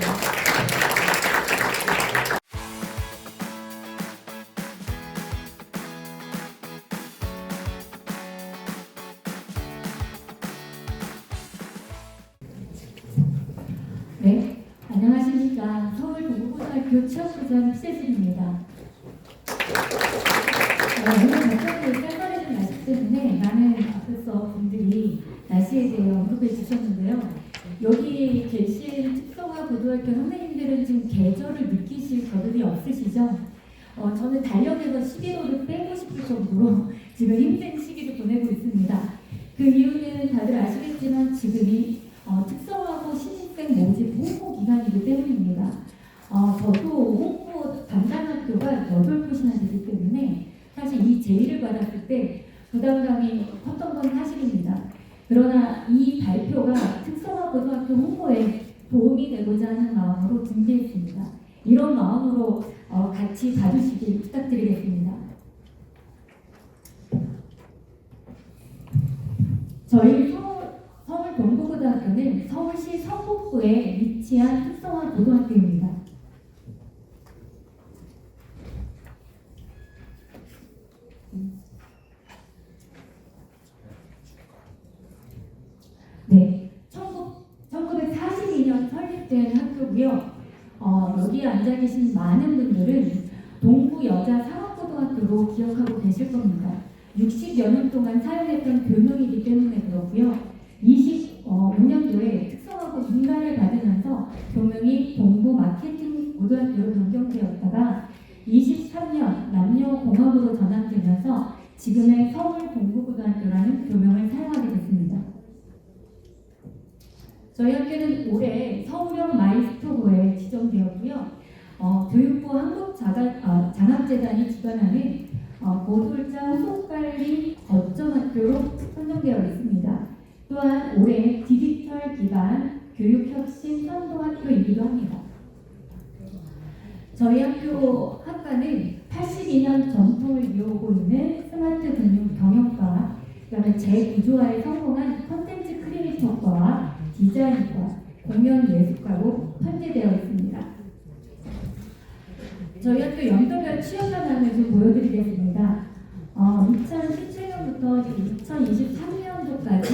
네, 안녕하십니까. 서울 동부고등학교 취업부장 피세진입니다. 오늘 갑자기 쌀쌀해진 날씨 때문에 많은 앞에서 분들이 날씨에 대해 언급해 주셨는데요. 여기 계신 특성화 고등학교 선생님들은 지금 계절을 느끼실 겨를이 없으시죠? 저는 달력에서 11월을 빼고 싶을 정도로 지금 힘든 시기를 보내고 있습니다. 그 이유는 다들 아시겠지만 지금이 특성화고 신입생 모집 홍보 기간이기 때문입니다. 저도 홍보 담당 학교가 8곳이나 되기 때문에 사실 이 제의를 받았을 때 부담감이 컸던 건 사실입니다. 그러나 이 발표가 특성화 고등학교 홍보에 도움이 되고자 하는 마음으로 준비했습니다. 이런 마음으로 같이 봐주시길 부탁드리겠습니다. 저희 서울 동부고등학교는 서울시 성북구에 위치한 특성화 고등학교입니다. 네, 1942년 설립된 학교고요. 여기 앉아 계신 많은 분들은 동부여자상업고등학교로 기억하고 계실 겁니다. 60여 년 동안 사용했던 교명이기 때문에 그렇고요. 25년도에 특성화고 인가를 받으면서 교명이 동부마케팅고등학교로 변경되었다가 23년 남녀공학으로 전환되면서 지금의 서울동부고등학교라는 교명을 사용하게 됐습니다. 저희 학교는 올해 서울형 마일스토어에 지정되었고요. 교육부 한국장학재단이 주관하는 고졸자 후속관리 거점학교로 선정되어 있습니다. 또한 올해 디지털 기반 교육혁신 선도학교이기도 합니다. 저희 학교 학과는 82년 전통을 이어오고 있는 스마트 금융 경영과 그다음에 재구조화에 성공한 컨텐츠 크리에이터과와 디자인과 공연 예술과로 편제되어 있습니다. 저희 학교 연도별 취업 현황을 좀 보여드리겠습니다. 2017년부터 2023년도까지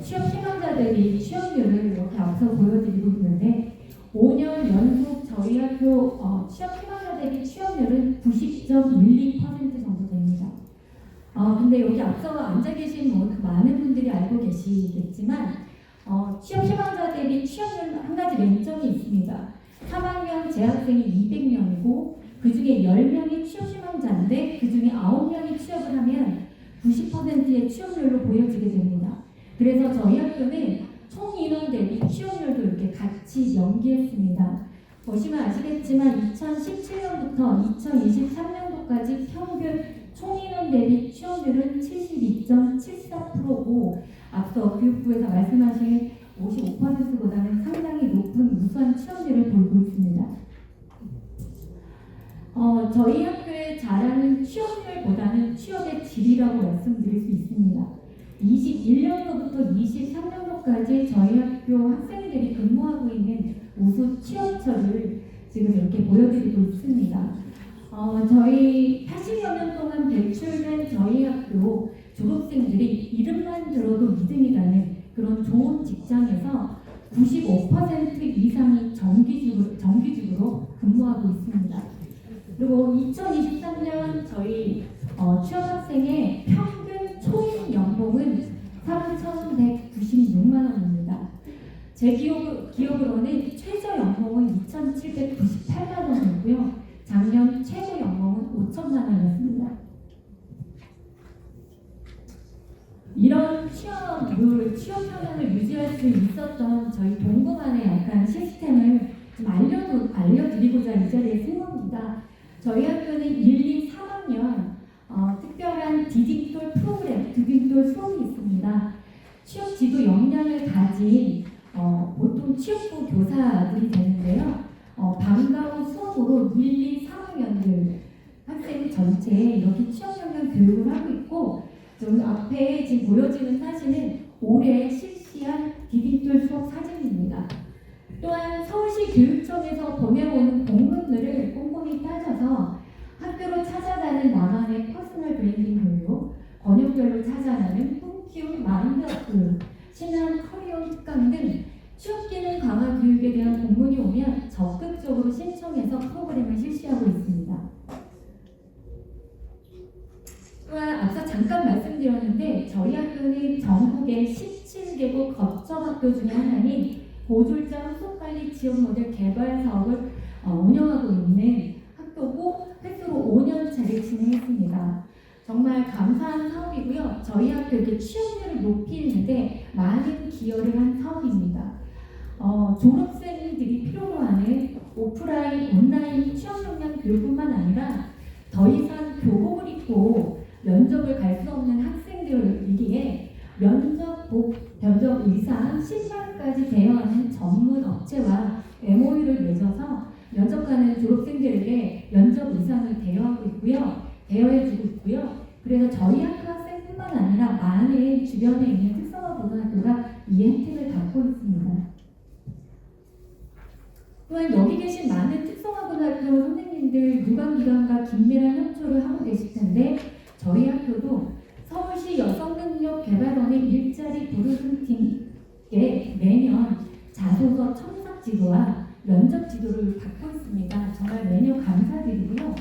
취업 희망자 대비 취업률을 이렇게 앞서 보여드리고 있는데 5년 연속 저희 학교 취업 희망자 대비 취업률은 90.12% 정도 됩니다. 근데 여기 앞서 앉아 계신 많은 분들이 알고 계시겠지만 취업 희망자 대비 취업률 한 가지 맹점이 있습니다. 3학년 재학생이 200명이고 그 중에 10명이 취업 희망자인데 그 중에 9명이 취업을 하면 90%의 취업률로 보여지게 됩니다. 그래서 저희 학교는 총 인원 대비 취업률도 이렇게 같이 연기했습니다. 보시면 아시겠지만 2017년부터 2023년도까지 평균 총 인원 대비 취업률은 72.74%고 앞서 교육부에서 말씀하신 55%보다는 상당히 높은 우수한 취업률을 보이고 있습니다. 저희 학교의 잘하는 취업률보다는 취업의 질이라고 말씀드릴 수 있습니다. 21년도부터 23년도까지 저희 학교 학생들이 근무하고 있는 우수 취업처를 지금 이렇게 보여드리고 있습니다. 저희 80여 년 동안 배출된 저희 학교 졸업생들이 이름만 들어도 믿음이 가는 그런 좋은 직장에서 95% 이상이 정규직으로 근무하고 있습니다. 그리고 2023년 저희 취업학생의 평균 초임 연봉은 3,196만 원입니다. 제 기억으로는 최저 연봉은 2,798만 원이고요. 작년 최고 연봉은 5천만 원이었습니다. 이런 취업 현황을 유지할 수 있었던 저희 동부만의 약간 시스템을 좀 알려드리고자 이 자리에 쓴 겁니다. 저희 학교는 1, 2, 3학년 특별한 디딤돌 프로그램, 디딤돌 수업이 있습니다. 취업 지도 역량을 가진 보통 취업부 교사들이 되는데요. 방과 후 수업으로 1, 2, 3학년들 학생 전체에 이렇게 취업 역량 교육을 하고 있고 좀 앞에 지금 보여지는 사진은 올해 실시한 디딤돌 수업 사진입니다. 또한 서울시 교육청에서 보내오는 공문들을 꼼꼼히 따져서 학교로 찾아가는 나만의 퍼스널 브랜딩 교육, 권역별로 찾아가는 꿈키움 마인드업, 신한 커리어 특강 등 취업 기능 강화 교육에 대한 공문이 오면 적극적으로 신청해서 프로그램을 실시하고 있습니다. 또한 앞서 잠깐 말씀드렸는데 저희 학교는 전국의 17개국 거점학교 중에 하나인 고졸자 후속관리 지원 모델 개발 사업을 운영하고 있는 학교고 횟수로 5년차를 진행했습니다. 정말 감사한 사업이고요. 저희 학교 이렇게 취업률을 높이는데 많은 기여를 한 사업입니다. 졸업생들이 필요로 하는 오프라인, 온라인 취업 역량 교육뿐만 아니라 더 이상 교복을 입고 면접을 갈 수 없는 학생들이기에 면접 의상, 신발까지 대여하는 전문 업체와 MOU를 맺어서 면접 가는 졸업생들에게 면접 의상을 대여해주고 있고요. 그래서 저희 학교 학생뿐만 아니라 많은 주변에 있는 특성화 고등학교가 이 혜택을 받고 있습니다. 또한 여기 계신 많은 특성화 고등학교 선생님들 유관기관과 긴밀한 협조를 하고 계실 텐데 저희 학교도 서울시 여성능력개발원의 일자리 부르승팀에 매년 자소서 첨삭 지도와 면접 지도를 받고 있습니다. 정말 매년 감사드리고요.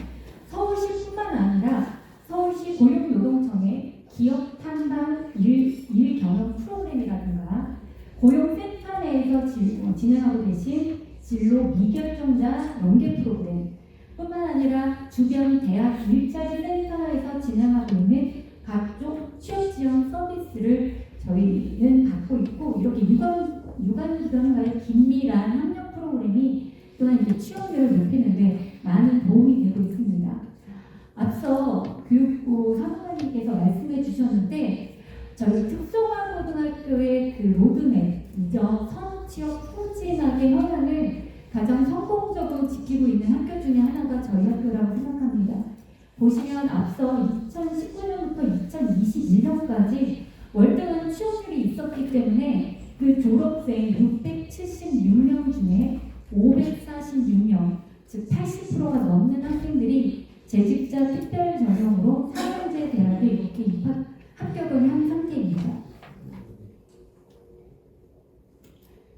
서울시뿐만 아니라 서울시 고용노동청의 기업 탐방 일 경험 프로그램이라든가 고용센터 내에서 진행하고 계신 진로 미결정자 연계 프로그램 뿐만 아니라 주변 대학 일자리 센터에서 진행하고 있는 각종 취업 지원 서비스를 저희는 받고 있고 이렇게 유관기관과의 긴밀한 협력 프로그램이 또한 이제 취업률을 높이는데 많은 도움이 되고 있습니다. 앞서 교육부 사무관님께서 말씀해 주셨는데 저희 특성화고등학교의 그 로드맵이죠. 선취업 후진학의 현황을 가장 성공적으로 지키고 있는 학교 중에 하나가 저희 학교라고 생각합니다. 보시면 앞서 2019년부터 2021년까지 월등한 취업률이 있었기 때문에 그 졸업생 676명 중에 546명, 즉 80% 50%가 넘는 학생들이 재직자 특별 전형으로 상영제 대학에 이렇게 합격을 한 상태입니다.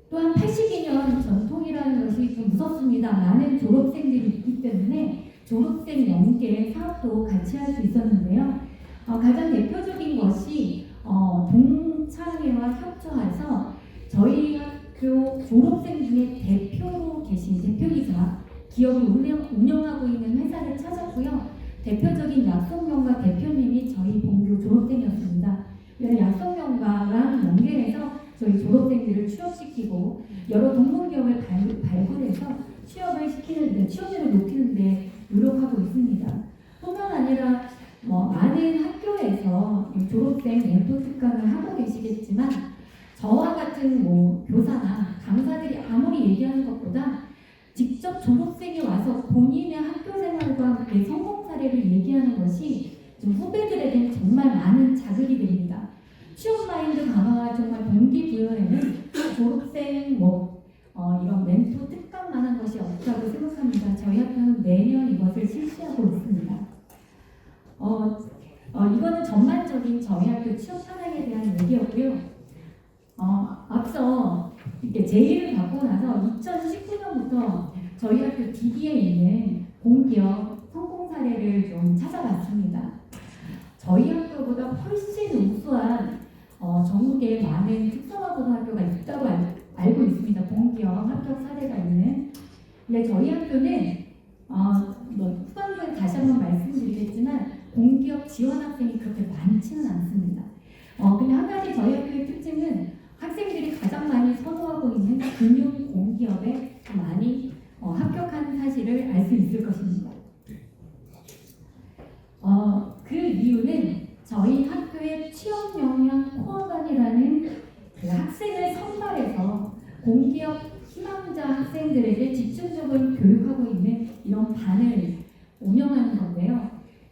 또한 82년 전통이라는 것이 좀 무섭습니다. 많은 졸업생들이 있기 때문에 졸업생 연계 사업도 같이 할 수 있었는데요. 가장 대표적인 것이 동창회와 협조해서 저희 학교 졸업생 중에 대표로 계신 대표이사 기업을 운영하고 있는 회사를 찾았고요. 대표적인 약속명가 대표님이 저희 본교 졸업생이었습니다. 약속명가랑 연계해서 저희 졸업생들을 취업시키고 여러 동문기업을 발굴해서 취업률을 높이는데 노력하고 있습니다. 뿐만 아니라 많은 학교에서 졸업생 멘토 특강을 하고 계시겠지만 저와 같은 교사나 강사들이 아무리 얘기하는 것보다 직접 졸업생이 와서 본인의 학교 생활과 함께 성공 사례를 얘기하는 것이 좀 후배들에게 정말 많은 자극이 됩니다. 취업 마인드 강화와 정말 동기부여에는 졸업생 이런 멘토 특강만한 것이 없다고 생각합니다. 저희 학교는 매년 이것을 실시하고 있습니다. 이거는 전반적인 저희 학교 취업 현황에 대한 얘기였고요. 앞서 이렇게 제의를 받고 나서 2019년부터 저희 학교 DB에 있는 공기업 성공 사례를 좀 찾아봤습니다. 저희 학교보다 훨씬 우수한 전국에 많은 특성화고등학교가 있다고 알고 있습니다. 공기업 합격 사례가 있는. 근데 저희 학교는 후반부에 다시 한번 말씀드리겠지만 공기업 지원 학생이 그렇게 많지는 않습니다. 근데 한 가지 저희 학교의 특징은 학생들이 가장 많이 선호하고 있는 금융 공기업에 많이 합격한 사실을 알 수 있을 것입니다. 그 이유는 저희 학교의 취업 역량 코어반이라는 그 학생을 선발해서 공기업 희망자 학생들에게 집중적으로 교육하고 있는 이런 반을 운영하는 건데요.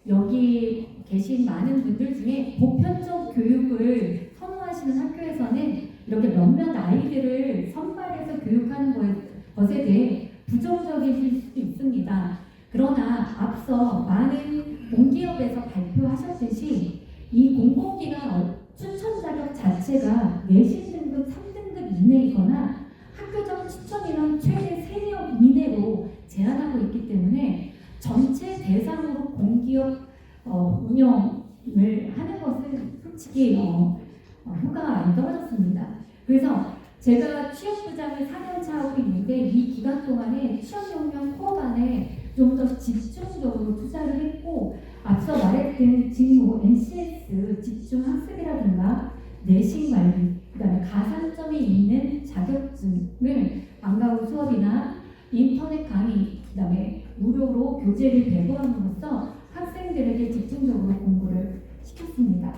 여기 계신 많은 분들 중에 보편적 교육을 선호하시는 학교에서는 이렇게 몇몇 아이들을 선발해서 교육하는 것에 대해 부정적이실 수도 있습니다. 그러나 앞서 많은 공기업에서 발표하셨듯이 이 공공기관 추천 자격 자체가 내신 등급 3등급 이내이거나 학교적 추천인원 최대 3명 이내로 제한하고 있기 때문에 전체 대상으로 공기업 운영을 하는 것은 솔직히 효과가 많이 떨어졌습니다. 그래서 제가 취업부장을 4년차 하고 있는데 이 기간 동안에 취업역량 코어반에 좀 더 집중적으로 투자를 했고 앞서 말했던 직무, NCS, 집중학습이라든가 내신 관리, 그다음에 가산점이 있는 자격증을 방과 후 수업이나 인터넷 강의, 그다음에 무료로 교재를 배부함으로써 학생들에게 집중적으로 공부를 시켰습니다.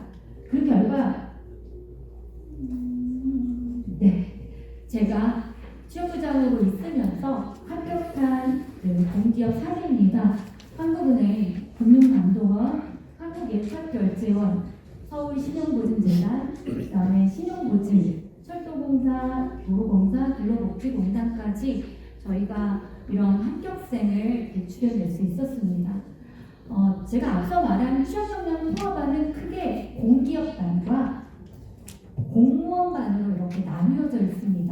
그 결과 제가 취업부장으로 있으면서 합격한 공기업 사례입니다. 한국은행, 금융감독원, 한국예탁결제원, 서울신용보증재단, 그다음에 신용보증, 철도공사, 도로공사, 근로복지공단까지 저희가 이런 합격생을 배출해낼 수 있었습니다. 제가 앞서 말한 취업역량 코어반은 크게 공기업반과 공무원반으로 이렇게 나뉘어져 있습니다.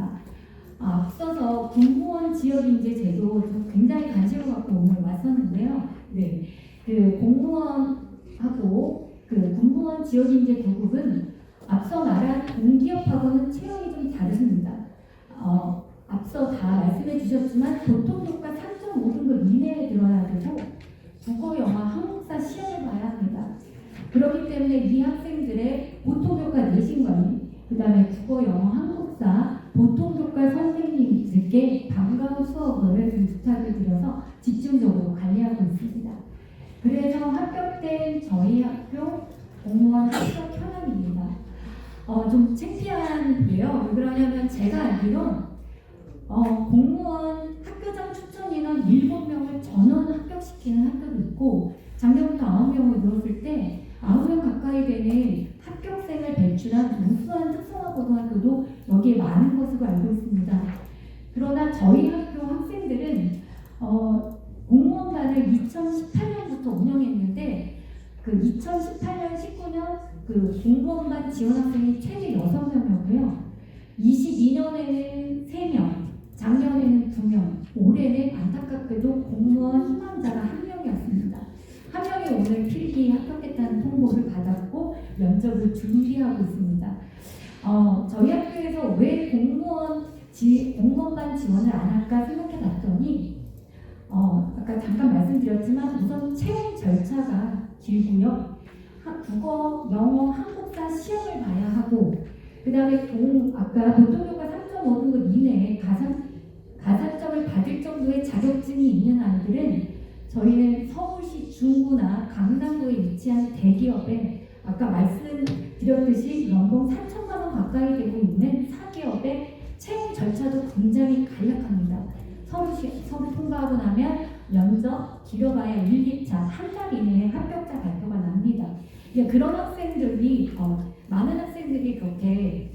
앞서서 공무원 지역인재 제도 굉장히 관심을 갖고 오늘 왔었는데요. 그 공무원하고 그 공무원 지역인재 도급은 앞서 말한 공기업하고는 체형이 좀 다릅니다. 앞서 다 말씀해 주셨지만 보통교과 3.5등급 이내에 들어야 되고 국어, 영어, 한국사 시험을 봐야 합니다. 그렇기 때문에 이 학생들의 보통교과 내신 관리, 그 다음에 국어, 영어, 한국사, 보통교과 선생님들께 방과 후 수업을 좀 부탁을 드려서 집중적으로 관리하고 있습니다. 그래서 합격된 저희 학교 공무원 합격 현황입니다. 좀 창피한데요. 왜 그러냐면 제가 알기로 공무원 학교장 추천 인원 7명을 전원 합격시키는 학교도 있고 작년부터 9명을 늘었을 때 9명 가까이 되는 합격생을 배출한 우수한 특성화고등학교도 여기에 많은 것으로 알고 있습니다. 그러나 저희 학교 학생들은 공무원반 그 2018년, 19년 그 공무원반 지원 학생이 최대 6명이었고요. 22년에는 3명, 작년에는 2명, 올해는 안타깝게도 공무원 희망자가 1명이었습니다. 1명이 오늘 필기 합격했다는 통보를 받았고 면접을 준비하고 있습니다. 저희 학교에서 왜 공무원반 지원을 안 할까 생각해 봤더니 아까 잠깐 말씀드렸지만 우선 채용 절차가 길고요. 국어, 영어, 한국사 시험을 봐야 하고 그 다음에 아까 보통교과 3.5등급 이내에 가산점을 받을 정도의 자격증이 있는 아이들은 저희는 서울시 중구나 강남구에 위치한 대기업에 아까 말씀드렸듯이 연봉 4천만 원 가까이 되고 있는 사기업의 채용 절차도 굉장히 간략합니다. 서류 통과하고 나면 면접 길어봐야 1, 2차 한 달 이내에 합격자 발표가 납니다. 그런 학생들이 많은 학생들이 그렇게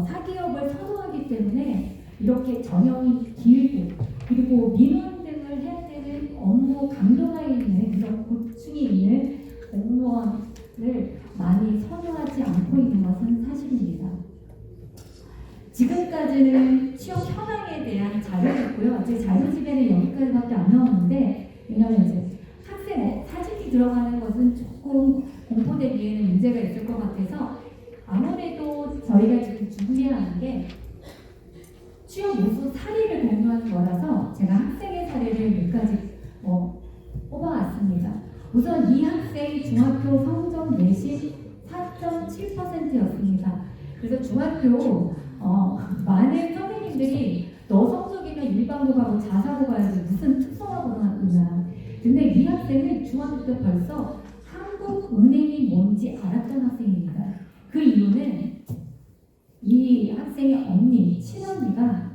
사기업을 선호하기 때문에 이렇게 전형이 길고 그리고 민원 등을 해야 되는 업무 강도가 있는 그런 고충이 있는 공무원을 많이 선호하지 않고 있는 것은 사실입니다. 지금까지는 취업 현황에 대한 자료였고요. 제 자료집에는 여기까지밖에 안 나오는데 왜냐하면 이제 학생 사진이 들어가는 것은 조금 공포되기에는 문제가 있을 것 같아서 아무래도 저희가 지금 준비하는 게 취업 모수 사례를 공유하는 거라서 제가 학생의 사례를 몇 가지 뽑아왔습니다. 우선 이 학생 중학교 성적 내신 4.7%였습니다. 그래서 중학교 많은 선생님들이 너 성적이면 일반고 가고 자사고 가야지 무슨 특성화 고등학교냐. 근데 이 학생은 중학교 때 벌써 한국은행이 뭔지 알았던 학생입니다. 그 이유는 이 학생의 언니, 친언니가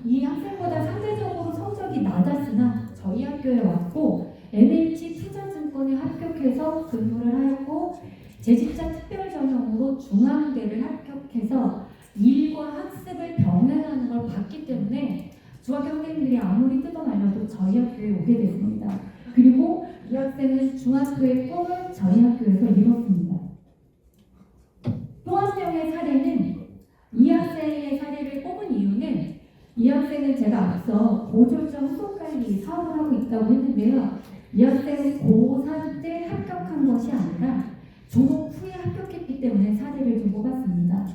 이 학생보다 상대적으로 성적이 낮았으나 저희 학교에 왔고 NH 투자증권에 합격해서 근무를 하였고 재직자 특별 전형으로 중앙대를 합격해서 일과 학습을 병행하는 걸 봤기 때문에 중학교 학생들이 아무리 뜯어말려도 저희 학교에 오게 됐습니다. 그리고 이 학생은 중학교의 꿈을 저희 학교에서 이뤘습니다. 또 한 명의 사례는 이 학생의 사례를 뽑은 이유는 이 학생은 제가 앞서 고졸점 후속관리 사업을 하고 있다고 했는데요. 이 학생은 고3 때 합격한 것이 아니라 졸업 후에 합격했기 때문에 사례를 좀 뽑았습니다.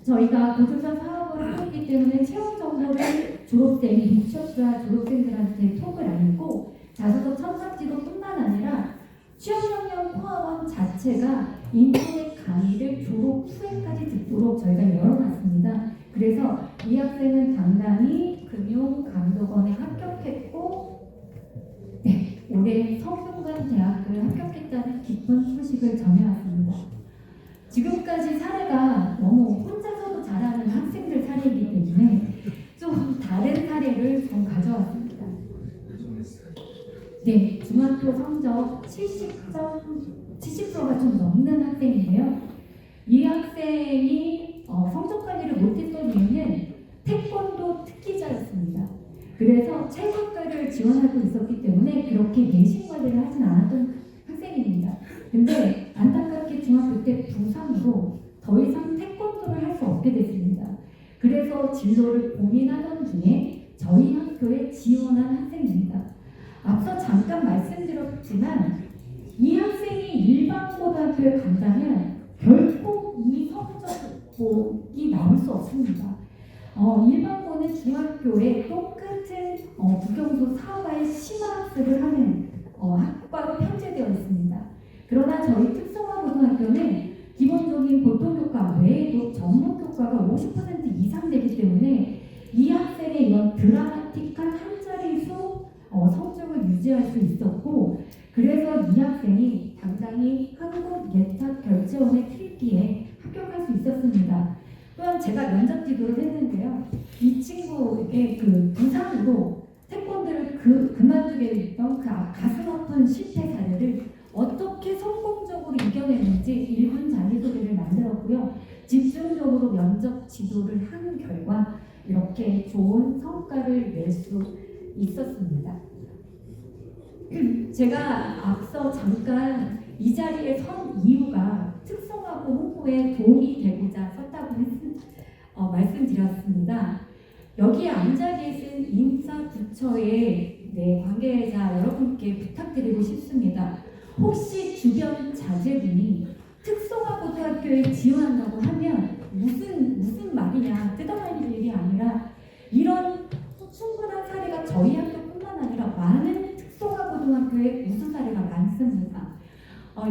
저희가 고졸점 사업을 하고 있기 때문에 채용 정보를 졸업생, 미취업자 졸업생들한테 톡을 알리고 자소서 첨삭지도뿐만 아니라 취업역량 포함원 자체가 인터넷 강의를 졸업 후에까지 듣도록 저희가 열어놨습니다. 그래서 이 학생은 당당히 금융감독원에 합격했고 올해 성균관대학교에 합격했다는 기쁜 소식을 전해왔습니다. 지금까지 사례가 너무 혼자서도 잘하는 학생들 사례이기 때문에 좀 다른 사례를 좀 가져왔습니다. 네, 중학교 성적 70%가 좀 넘는 학생인데요. 이 학생이 성적 관리를 못했던 이유는 태권도 특기자였습니다. 그래서 체육학과를 지원하고 있었기 때문에 그렇게 내신 관리를 하진 않았던 학생입니다. 근데 안타깝게 중학교 때 부상으로 더 이상 태권도를 할 수 없게 됐습니다. 그래서 진로를 고민하던 중에 저희 학교에 지원한 학생입니다. 앞서 잠깐 말씀드렸지만 이 학생이 일반 고등학교에 간다면 결코 이 성적이 나올 수 없습니다. 일반고는 중학교에 똑같은 국영수 4과의 심화학습을 하는 학과로 편제되어 있습니다. 그러나 저희 특성화 고등학교는 기본적인 보통교과 외에도 전문교과가 50% 이상 되기 때문에 이 학생의 이런 드라마틱한 한 자릿수 성적을 유지할 수 있었고 그래서 이 학생이 당당히 한국예탁결제원의 필기에 합격할 수 있었습니다. 또한 제가 면접 지도를 했는데요. 이 친구의 그 부상으로 태권도를 그만두게 됐던 그 가슴 아픈 실패 사례를 어떻게 성공적으로 이겨내는지 1분 자기소개를 만들었고요. 집중적으로 면접 지도를 한 결과 이렇게 좋은 성과를 낼 수 있었습니다. 제가 앞서 잠깐 이 자리에 선 이유가 특성화고 홍보에 도움이 되고자 섰다고 말씀드렸습니다. 여기에 앉아 계신 인사부처의 관계자 여러분께 부탁드리고 싶습니다. 혹시 주변 자제분이 특성화고등학교에 지원한다고 하면 무슨 말이냐 뜯어내는 일이 아니라 이런 충분한 사례가 저희 학교뿐만 아니라 많은 특성화고등학교에 우수 사례가 많습니다.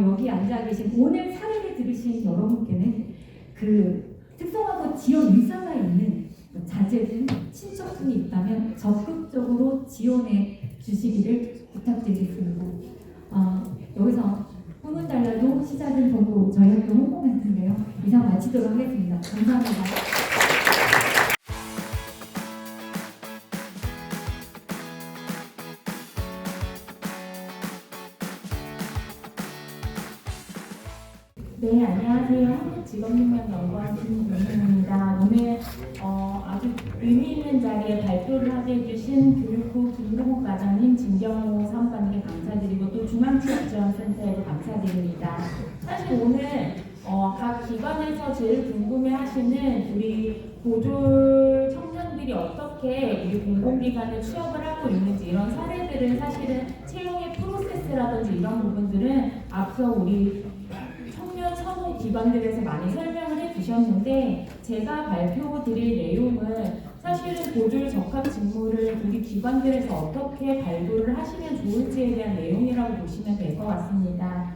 여기 앉아 계신 오늘 사례를 들으신 여러분께는 그 특성화고 지원 의사가 있는 자제분, 친척분이 있다면 적극적으로 지원해 주시기를 부탁드리겠습니다. 여기서 꿈은 달라도 시작은 보고 저희 학교 홍보 멘트인데요. 이상 마치도록 하겠습니다. 감사합니다. 네, 안녕하세요. 한국직업능력연구원 김민입니다. 오늘 아주 의미 있는 자리에 발표를 하게 해주신 교육부 김동욱 과장님, 진경호 사무관님께 감사드리고 또 중앙취업지원센터에도 감사드립니다. 사실 오늘 각 기관에서 제일 궁금해하시는 우리 보졸 청년들이 어떻게 우리 공공기관에 취업을 하고 있는지 이런 사례들은 사실은 채용의 프로세스라든지 이런 부분들은 앞서 우리 청년 선호 기관들에서 많이 설명을 해주셨는데 제가 발표드릴 내용은 사실은 보졸 적합 직무를 우리 기관들에서 어떻게 발굴을 하시면 좋을지에 대한 내용이라고 보시면 될 것 같습니다.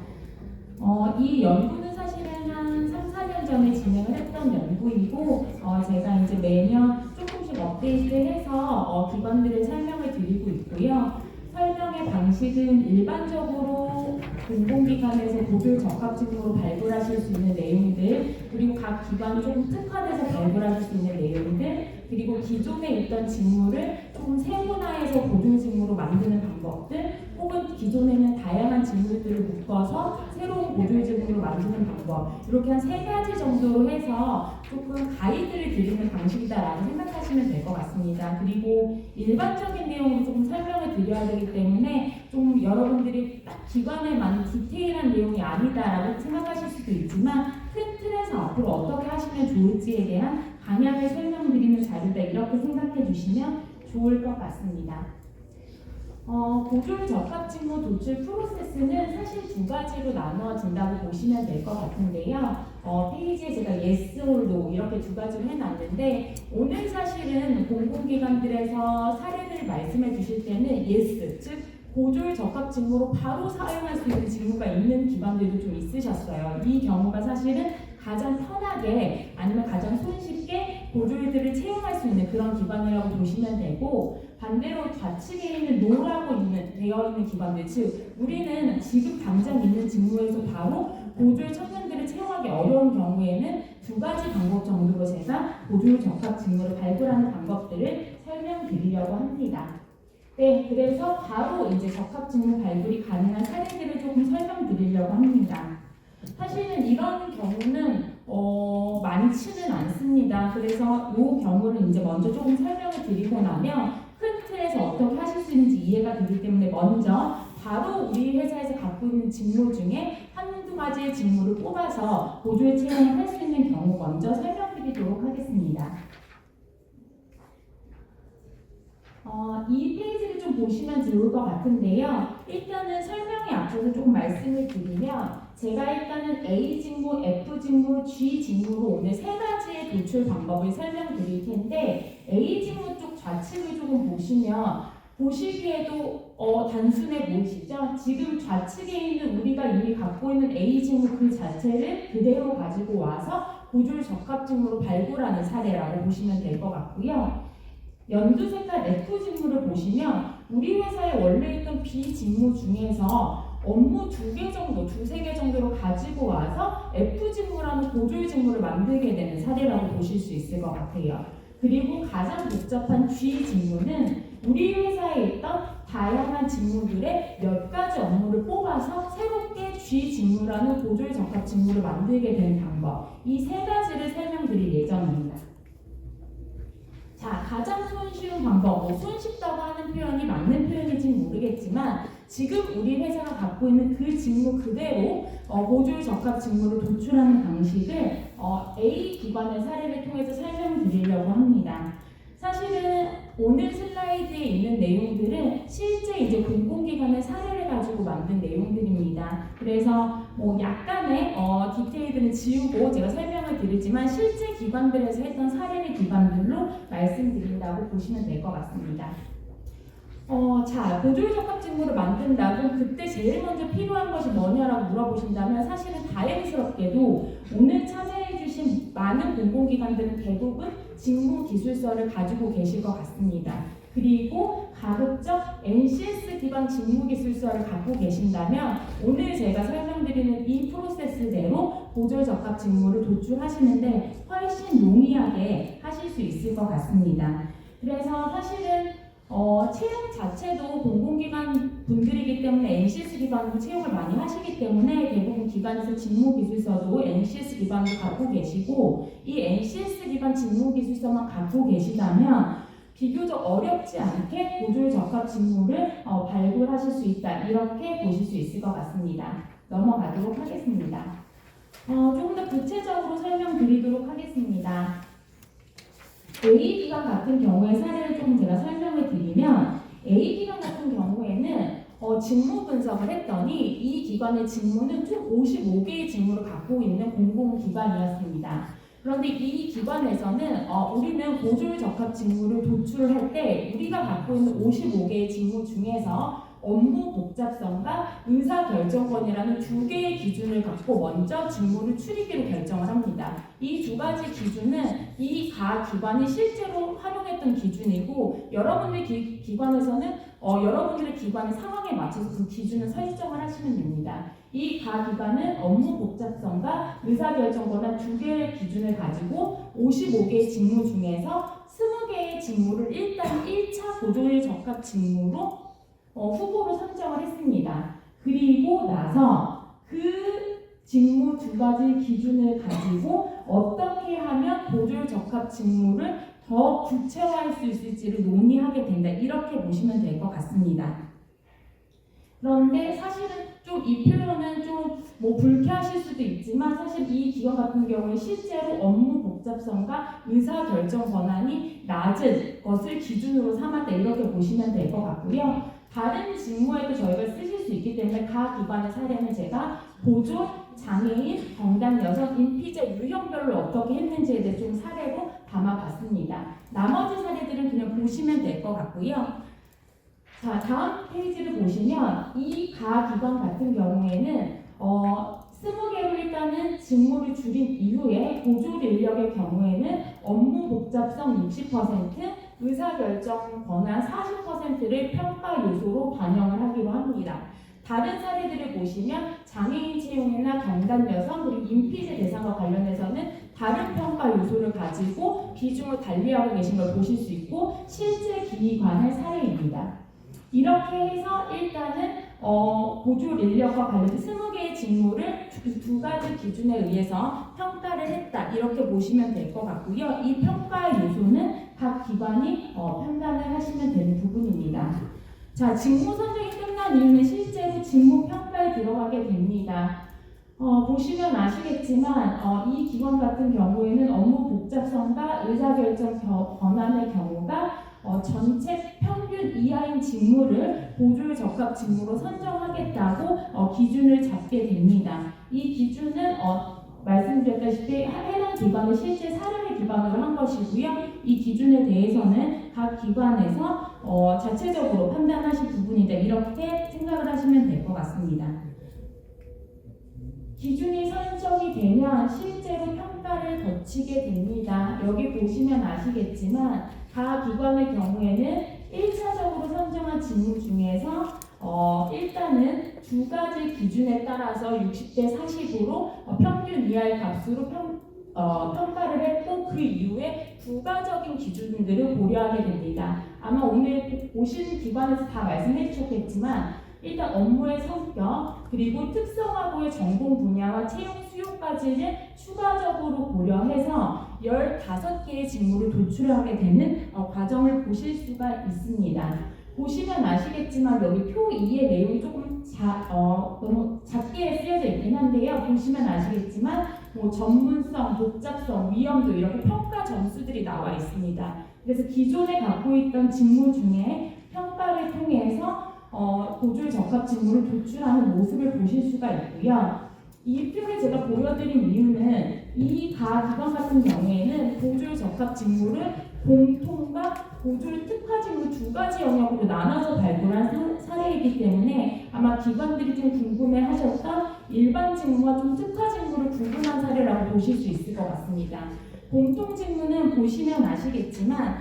이 연구는 사실은 한 3, 4년 전에 진행을 했던 연구이고 제가 이제 매년 조금씩 업데이트해서 기관들을 설명을 드리고 있고요. 설명의 방식은 일반적으로 공공기관에서 보졸 적합 직무로 발굴하실 수 있는 내용들, 그리고 각 기관이 조금 특화돼서 발굴하실 수 있는 내용들, 그리고 기존에 있던 직무를 조금 세분화해서 보졸 직무로 만드는 방법들, 혹은 기존에는 다양한 직무들을 묶어서 새로운 보졸 직무로 만드는 방법, 이렇게 한 3가지 정도로 해서 조금 가이드를 드리는 방식이다라고 생각하시면 될 것 같습니다. 그리고 일반적인 내용으로 조금 설명을 드려야 되기 때문에 좀 여러분들이 딱 기관에만 디테일한 내용이 아니다라고 생각하실 수도 있지만 큰 틀에서 앞으로 어떻게 하시면 좋을지에 대한 방향을 설명드리는 자료다 이렇게 생각해 주시면 좋을 것 같습니다. 보졸 적합 직무 도출 프로세스는 사실 2가지로 나누어진다고 보시면 될 것 같은데요. 페이지에 제가 yes or no 이렇게 2가지로 해놨는데 오늘 사실은 공공기관들에서 사례를 말씀해 주실 때는 yes, 즉 보졸 적합 직무로 바로 사용할 수 있는 직무가 있는 기관들도 좀 있으셨어요. 이 경우가 사실은 가장 편하게 아니면 가장 손쉽게 보졸들을 채용할 수 있는 그런 기관이라고 보시면 되고 반대로 좌측에 있는 노라고 되어 있는 기관들, 즉 우리는 지금 당장 있는 직무에서 바로 보졸 청년들을 채용하기 어려운 경우에는 2가지 방법 정도로 제가 보졸 적합 직무를 발굴하는 방법들을 설명드리려고 합니다. 네, 그래서 바로 이제 적합 직무 발굴이 가능한 사례들을 조금 설명드리려고 합니다. 사실은 이런 경우는 많지는 않습니다. 그래서 이 경우를 이제 먼저 조금 설명을 드리고 나면 큰 틀에서 어떻게 하실 수 있는지 이해가 되기 때문에 먼저 바로 우리 회사에서 갖고 있는 직무 중에 한두 가지의 직무를 뽑아서 보졸 채용을 할 수 있는 경우 먼저 설명드리도록 하겠습니다. 이 페이지를 좀 보시면 좋을 것 같은데요. 일단은 설명에 앞서서 조금 말씀을 드리면 제가 일단은 A 직무, F 직무, G 직무로 오늘 3가지의 도출 방법을 설명드릴 텐데 A 직무 쪽 좌측을 조금 보시기에도 단순해 보이시죠? 지금 좌측에 있는 우리가 이미 갖고 있는 A 직무 그 자체를 그대로 가지고 와서 보졸 적합 직무로 발굴하는 사례라고 보시면 될 것 같고요. 연두 색깔 F 직무를 보시면 우리 회사에 원래 있던 B 직무 중에서 업무 2개 정도, 2-3개 정도로 가지고 와서 F 직무라는 보졸 직무를 만들게 되는 사례라고 보실 수 있을 것 같아요. 그리고 가장 복잡한 G 직무는 우리 회사에 있던 다양한 직무들의 몇 가지 업무를 뽑아서 새롭게 G 직무라는 보졸 적합 직무를 만들게 되는 방법, 이 3가지를 설명드릴 예정입니다. 자, 가장 손쉬운 방법, 손쉽다고 하는 표현이 맞는 표현인지는 모르겠지만 지금 우리 회사가 갖고 있는 그 직무 그대로 보조의 적합 직무를 도출하는 방식을 A 기관의 사례를 통해서 설명드리려고 합니다. 사실은 오늘 슬라이드에 있는 내용들은 실제 이제 공공기관의 사례를 가지고 만든 내용들입니다. 그래서 약간의 디테일들은 지우고 제가 설명을 드리지만 실제 기관들에서 했던 사례를 기반들로 말씀드린다고 보시면 될 것 같습니다. 자, 보조의 적합 직무를 만든다. 그럼 그때 제일 먼저 필요한 것이 뭐냐라고 물어보신다면 사실은 다행스럽게도 오늘 참여해주신 많은 공공기관들은 대부분 직무 기술서를 가지고 계실 것 같습니다. 그리고 가급적 NCS 기반 직무 기술서를 갖고 계신다면 오늘 제가 설명드리는 이 프로세스대로 보조의 적합 직무를 도출하시는데 훨씬 용이하게 하실 수 있을 것 같습니다. 그래서 사실은 채용 자체도 공공기관 분들이기 때문에 NCS 기반으로 채용을 많이 하시기 때문에 대부분 기관에서 직무기술서도 NCS 기반으로 갖고 계시고 이 NCS 기반 직무기술서만 갖고 계시다면 비교적 어렵지 않게 보조의 적합 직무를 발굴하실 수 있다. 이렇게 보실 수 있을 것 같습니다. 넘어가도록 하겠습니다. 조금 더 구체적으로 설명드리도록 하겠습니다. A기관 같은 경우에 사례를 좀 제가 설명을 드리면 A기관 같은 경우에는 직무 분석을 했더니 이 기관의 직무는 총 55개의 직무를 갖고 있는 공공기관이었습니다. 그런데 이 기관에서는 우리는 보조의 적합 직무를 도출을 할 때 우리가 갖고 있는 55개의 직무 중에서 업무 복잡성과 의사결정권이라는 두 개의 기준을 갖고 먼저 직무를 추리기로 결정을 합니다. 이 두 가지 기준은 이 각 기관이 실제로 활용했던 기준이고 여러분들 기관에서는 여러분들의 기관의 상황에 맞춰서 그 기준을 설정을 하시면 됩니다. 이 각 기관은 업무 복잡성과 의사결정권한 두 개의 기준을 가지고 55개의 직무 중에서 20개의 직무를 일단 1차 보조의 적합 직무로 후보로 선정을 했습니다. 그리고 나서 그 직무 두 가지 기준을 가지고 어떻게 하면 보조의 적합 직무를 더 구체화할 수 있을지를 논의하게 된다. 이렇게 보시면 될 것 같습니다. 그런데 사실은 좀 이 표현은 좀 불쾌하실 수도 있지만 사실 이 기관 같은 경우에 실제로 업무 복잡성과 의사결정 권한이 낮은 것을 기준으로 삼았다. 이렇게 보시면 될 것 같고요. 다른 직무에도 저희가 쓰실 수 있기 때문에 각 기관의 사례는 제가 보조, 장애인, 경단 여성, 인피자 유형별로 어떻게 했는지에 대해 좀 사례로 담아봤습니다. 나머지 사례들은 그냥 보시면 될 것 같고요. 자, 다음 페이지를 보시면 이 각 기관 같은 경우에는 20개로 일단은 직무를 줄인 이후에 보조 인력의 경우에는 업무 복잡성 60%, 의사결정 권한 40%를 평가 요소로 반영을 하기로 합니다. 다른 사례들을 보시면 장애인 채용이나 경단 여성 그리고 인피제 대상과 관련해서는 다른 평가 요소를 가지고 비중을 달리하고 계신 걸 보실 수 있고 실제 기관의 사례입니다. 이렇게 해서 일단은 보조 인력과 관련된 20개의 직무를 두 가지 기준에 의해서 평가를 했다. 이렇게 보시면 될 것 같고요. 이 평가 요소는 각 기관이 판단을 하시면 되는 부분입니다. 자, 직무 선정이 끝난 이후는 실제로 직무 평가에 들어가게 됩니다. 보시면 아시겠지만 이 기관 같은 경우에는 업무 복잡성과 의사결정 권한의 경우가 전체 평균 이하인 직무를 보조의 적합 직무로 선정하겠다고 기준을 잡게 됩니다. 이 기준은 말씀드렸다시피 해당 기관의 실제 사례를 기반으로 한 것이고요. 이 기준에 대해서는 각 기관에서 자체적으로 판단하실 부분이다. 이렇게 생각을 하시면 될 것 같습니다. 기준이 설정이 되면 실제로 평가를 거치게 됩니다. 여기 보시면 아시겠지만 각 기관의 경우에는 1차적으로 선정한 직무 중에서 일단은 두 가지 기준에 따라서 60대 40으로 평균 이하의 값으로 평가를 했고 그 이후에 부가적인 기준들을 고려하게 됩니다. 아마 오늘 오신 기관에서 다 말씀해 주셨겠지만 일단 업무의 성격 그리고 특성화고의 전공 분야와 채용 수요까지를 추가적으로 고려해서 15개의 직무를 도출하게 되는 과정을 보실 수가 있습니다. 보시면 아시겠지만 여기 표 2의 내용이 조금 너무 작게 쓰여져 있긴 한데요. 보시면 아시겠지만 뭐 전문성, 복잡성, 위험도 이렇게 평가 점수들이 나와 있습니다. 그래서 기존에 갖고 있던 직무 중에 평가를 통해서 고졸 적합 직무를 도출하는 모습을 보실 수가 있고요. 이 표를 제가 보여드린 이유는 이 가 기관 같은 경우에는 고졸 적합 직무를 공통과 고졸 특화 직무 두 가지 영역으로 나눠서 발굴한 사례이기 때문에 아마 기관들이 좀 궁금해하셨던 일반 직무와 좀 특화 직무를 구분한 사례라고 보실 수 있을 것 같습니다. 공통 직무는 보시면 아시겠지만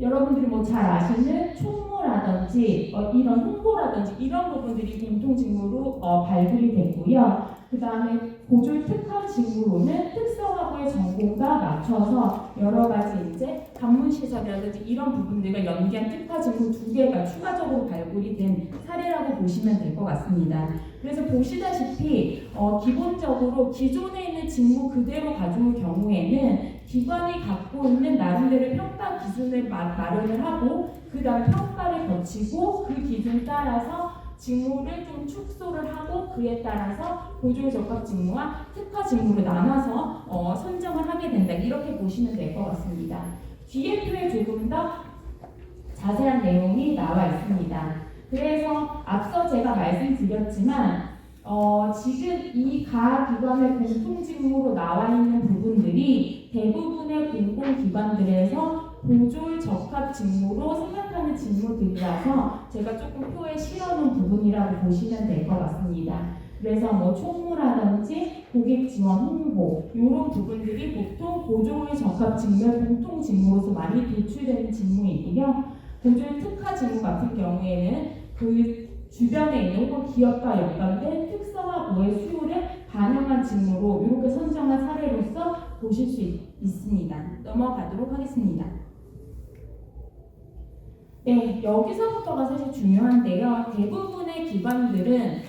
여러분들이 뭐 잘 아시는 총무라든지 이런 홍보라든지 이런 부분들이 공통 직무로 발굴이 됐고요. 그 다음에 고졸 특화 직무로는 특성화고의 전공과 맞춰서 여러 가지 이제 방문시설이라든지 이런 부분들과 연계한 특화 직무 두 개가 추가적으로 발굴이 된 사례라고 보시면 될 것 같습니다. 그래서 보시다시피 기본적으로 기존에 있는 직무 그대로 가져올 경우에는 기관이 갖고 있는 나름대로 평가 기준을 마련을 하고 그 다음 평가를 거치고 그 기준 따라서 직무를 좀 축소를 하고 그에 따라서 고졸 적합 직무와 특화 직무로 나눠서 선정을 하게 된다. 이렇게 보시면 될 것 같습니다. 뒤에 표에 조금 더 자세한 내용이 나와 있습니다. 그래서 앞서 제가 말씀드렸지만 지금 이 가 기관의 공통 직무로 나와 있는 부분들이 대부분의 공공기관들에서 고졸 적합 직무로 생각하는 직무들이라서 제가 조금 표에 실어놓은 부분이라고 보시면 될 것 같습니다. 그래서 뭐 총무라든지 고객 지원 홍보 이런 부분들이 보통 고졸 적합 직무의 공통 직무로서 많이 도출되는 직무이고요. 고졸 특화 직무 같은 경우에는 그 주변에 있는 혹은 기업과 연관된 특성화고의 수요를 반영한 직무로 이렇게 선정한 사례로서 보실 수 있습니다. 넘어가도록 하겠습니다. 네, 여기서부터가 사실 중요한데요. 대부분의 기관들은